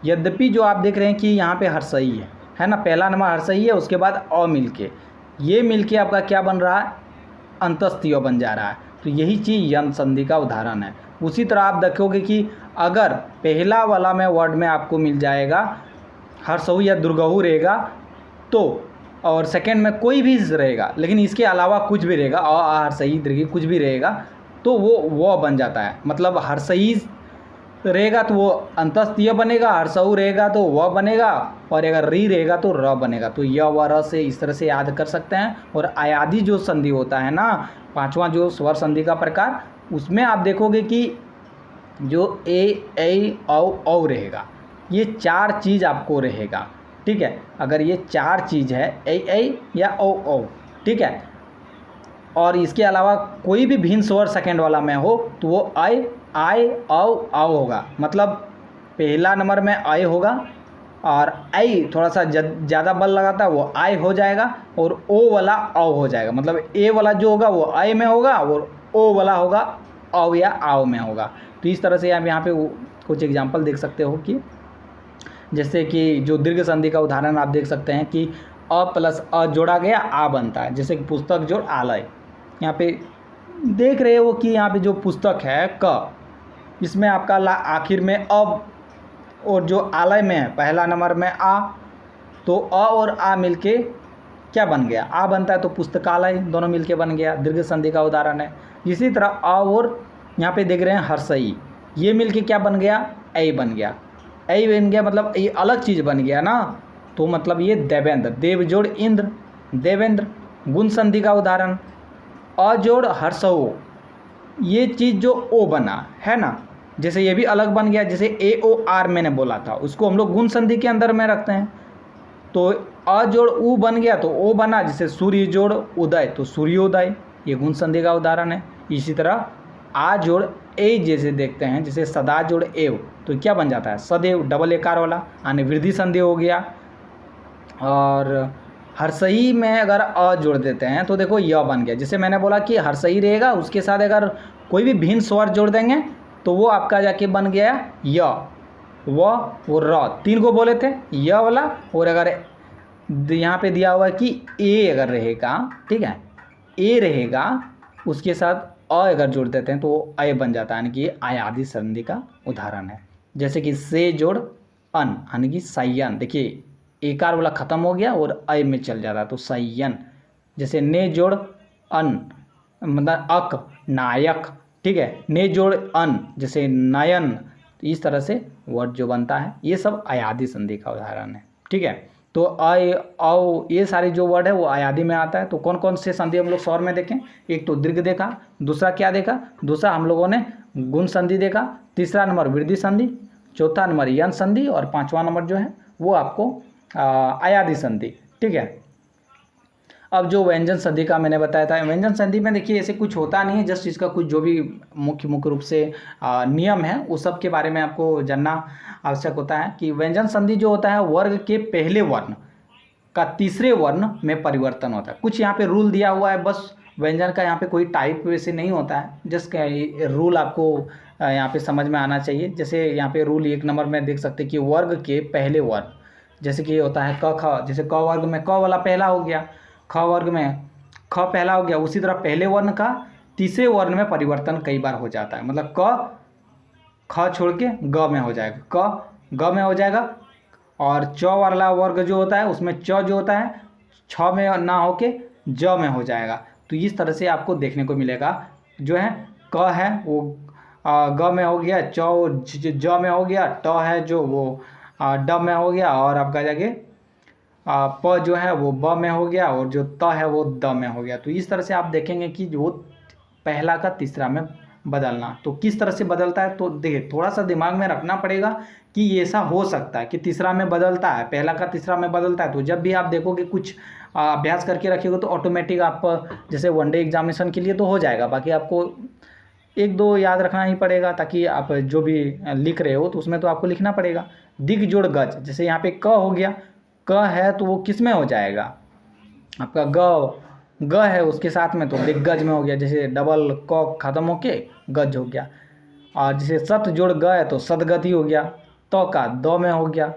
यद्यपि जो आप देख रहे हैं कि यहाँ पे हर्षई है ना, पहला नंबर हर्षई है, उसके बाद अ मिलके, ये मिलके आपका क्या बन रहा है, अंतस्थिय बन जा रहा है। तो यही चीज़ यन संधि का उदाहरण है। उसी तरह आप देखोगे कि अगर पहला वाला में वर्ड में आपको मिल जाएगा हर्षऊ या दुर्गऊ रहेगा तो, और सेकंड में कोई भी रहेगा, लेकिन इसके अलावा कुछ भी रहेगा, हर्षई दीर्घ कुछ भी रहेगा, तो वो बन जाता है। मतलब हर्षई रहेगा तो वो अंतस्थिय बनेगा, हर्षऊ रहेगा तो वह बनेगा, और अगर री रहेगा तो र बनेगा। तो य व र से इस तरह से याद कर सकते हैं। और आयादी जो संधि होता है ना, पांचवा जो स्वर संधि का प्रकार, उसमें आप देखोगे कि जो ए औ रहेगा, ये चार चीज़ आपको रहेगा, ठीक है। अगर ये चार चीज़ है ए या औ, ठीक है, और इसके अलावा कोई भी भिन्न स्वर सेकंड वाला में हो तो वो आय औ होगा। मतलब पहला नंबर में आय होगा और आई थोड़ा सा ज़्यादा बल लगाता है वो आय हो जाएगा, और ओ वाला औ हो जाएगा। मतलब ए वाला जो होगा वो आय में होगा और ओ वाला होगा औ या आओ में होगा। तो इस तरह से आप यहाँ पे कुछ एग्जाम्पल देख सकते हो कि जैसे कि जो दीर्घ संधि का उदाहरण आप देख सकते हैं कि अ प्लस अ जोड़ा गया आ बनता है, जैसे कि पुस्तक जोड़ आलय। यहाँ पे देख रहे हो कि यहाँ पे जो पुस्तक है क, इसमें आपका ला आखिर में अब, और जो आलय में है पहला नंबर में आ, तो अ और आ मिलके क्या बन गया, आ बनता है, तो पुस्तकालय दोनों मिलके बन गया, दीर्घ संधि का उदाहरण है। इसी तरह अ और यहाँ पे देख रहे हैं हर्षई, ये मिलके क्या बन गया, ऐ बन गया। ऐ बन गया मतलब ये अलग चीज़ बन गया ना, तो मतलब ये देवेंद्र, देव जोड़ इंद्र, देवेंद्र। गुण संधि का उदाहरण अ जोड़ हर्षओ, ये चीज़ जो ओ बना है ना, जैसे ये भी अलग बन गया, जैसे ए ओ आर मैंने बोला था, उसको हम लोग गुण संधि के अंदर में रखते हैं। तो अ जोड़ उ बन गया तो ओ बना, जैसे सूर्य जोड़ उदय तो सूर्योदय, ये गुण संधि का उदाहरण है। इसी तरह आ जोड़ ए जैसे देखते हैं, जैसे सदा जोड़ एव तो क्या बन जाता है, सदैव, डबल एकार वाला, यानी वृद्धि संधि हो गया। और हर्षई में अगर अ जोड़ देते हैं तो देखो य बन गया, जैसे मैंने बोला कि हर्षई रहेगा, उसके साथ अगर कोई भी भिन्न स्वर जोड़ देंगे तो वो आपका जाके बन गया य, व और र, तीन को बोले थे य वाला। और अगर यहाँ पे दिया हुआ है कि ए अगर रहेगा, ठीक है, ए रहेगा, उसके साथ अ अगर जोड़ देते हैं तो वो अय बन जाता है, यानी कि ये आयादी संधि का उदाहरण है। जैसे कि से जोड़ अन, यानी कि सयन, देखिए एकार वाला खत्म हो गया और अय में चल जाता है तो सयन। जैसे ने जोड़ अन, मतलब अक, नायक, ठीक है, ने जोड़ अन, जैसे नयन। तो इस तरह से वर्ड जो बनता है ये सब अयादी संधि का उदाहरण है, ठीक है। तो अय, औ, ये सारे जो वर्ड है वो अयादी में आता है। तो कौन कौन से संधि हम लोग स्वर में देखें, एक तो दीर्घ देखा, दूसरा क्या देखा, दूसरा हम लोगों ने गुण संधि देखा, तीसरा नंबर वृद्धि संधि, चौथा नंबर यन संधि, और पांचवा नंबर जो है वो आपको अयादी संधि, ठीक है। अब जो व्यंजन संधि का मैंने बताया था, व्यंजन संधि में देखिए ऐसे कुछ होता नहीं है, जस्ट इसका कुछ जो भी मुख्य रूप से नियम है वो सब के बारे में आपको जानना आवश्यक होता है। कि व्यंजन संधि जो होता है वर्ग के पहले वर्ण का तीसरे वर्ण में परिवर्तन होता है। कुछ यहाँ पे रूल दिया हुआ है, बस व्यंजन का यहाँ पे कोई टाइप वैसे नहीं होता है, जस्ट रूल आपको यहाँ पे समझ में आना चाहिए। जैसे यहाँ पे रूल 1 नंबर में देख सकते हैं कि वर्ग के पहले वर्ण, जैसे कि होता है क ख, जैसे क वर्ग में क वाला पहला हो गया, ख वर्ग में ख पहला हो गया, उसी तरह पहले वर्ण का तीसरे वर्ण में परिवर्तन कई बार हो जाता है। मतलब क ख छोड़ के ग में हो जाएगा, क ग में हो जाएगा, और च वाला वर्ग जो होता है उसमें च जो होता है छ में ना होके ज में हो जाएगा। तो इस तरह से आपको देखने को मिलेगा, जो है क है वो ग में हो गया, च ज में हो गया, ट है जो वो ड में हो गया, और आपका जाके प जो है वो ब में हो गया, और जो त है वो द में हो गया। तो इस तरह से आप देखेंगे कि वो पहला का तीसरा में बदलना। तो किस तरह से बदलता है, तो देखिए थोड़ा सा दिमाग में रखना पड़ेगा कि ये ऐसा हो सकता है कि तीसरा में बदलता है, पहला का तीसरा में बदलता है। तो जब भी आप देखोगे कुछ अभ्यास करके रखिएगा तो ऑटोमेटिक आप जैसे वनडे एग्जामिनेशन के लिए तो हो जाएगा, बाकी आपको 1-2 याद रखना ही पड़ेगा, ताकि आप जो भी लिख रहे हो तो उसमें तो आपको लिखना पड़ेगा। दिग जोड़ गज, जैसे यहाँ पे क हो गया, क है तो वो किस में हो जाएगा आपका ग है उसके साथ में, तो दिग्गज में हो गया, जैसे डबल क खत्म होके गज हो गया। और जैसे सत जोड़ ग है तो सदगति हो गया, तो का द में हो गया।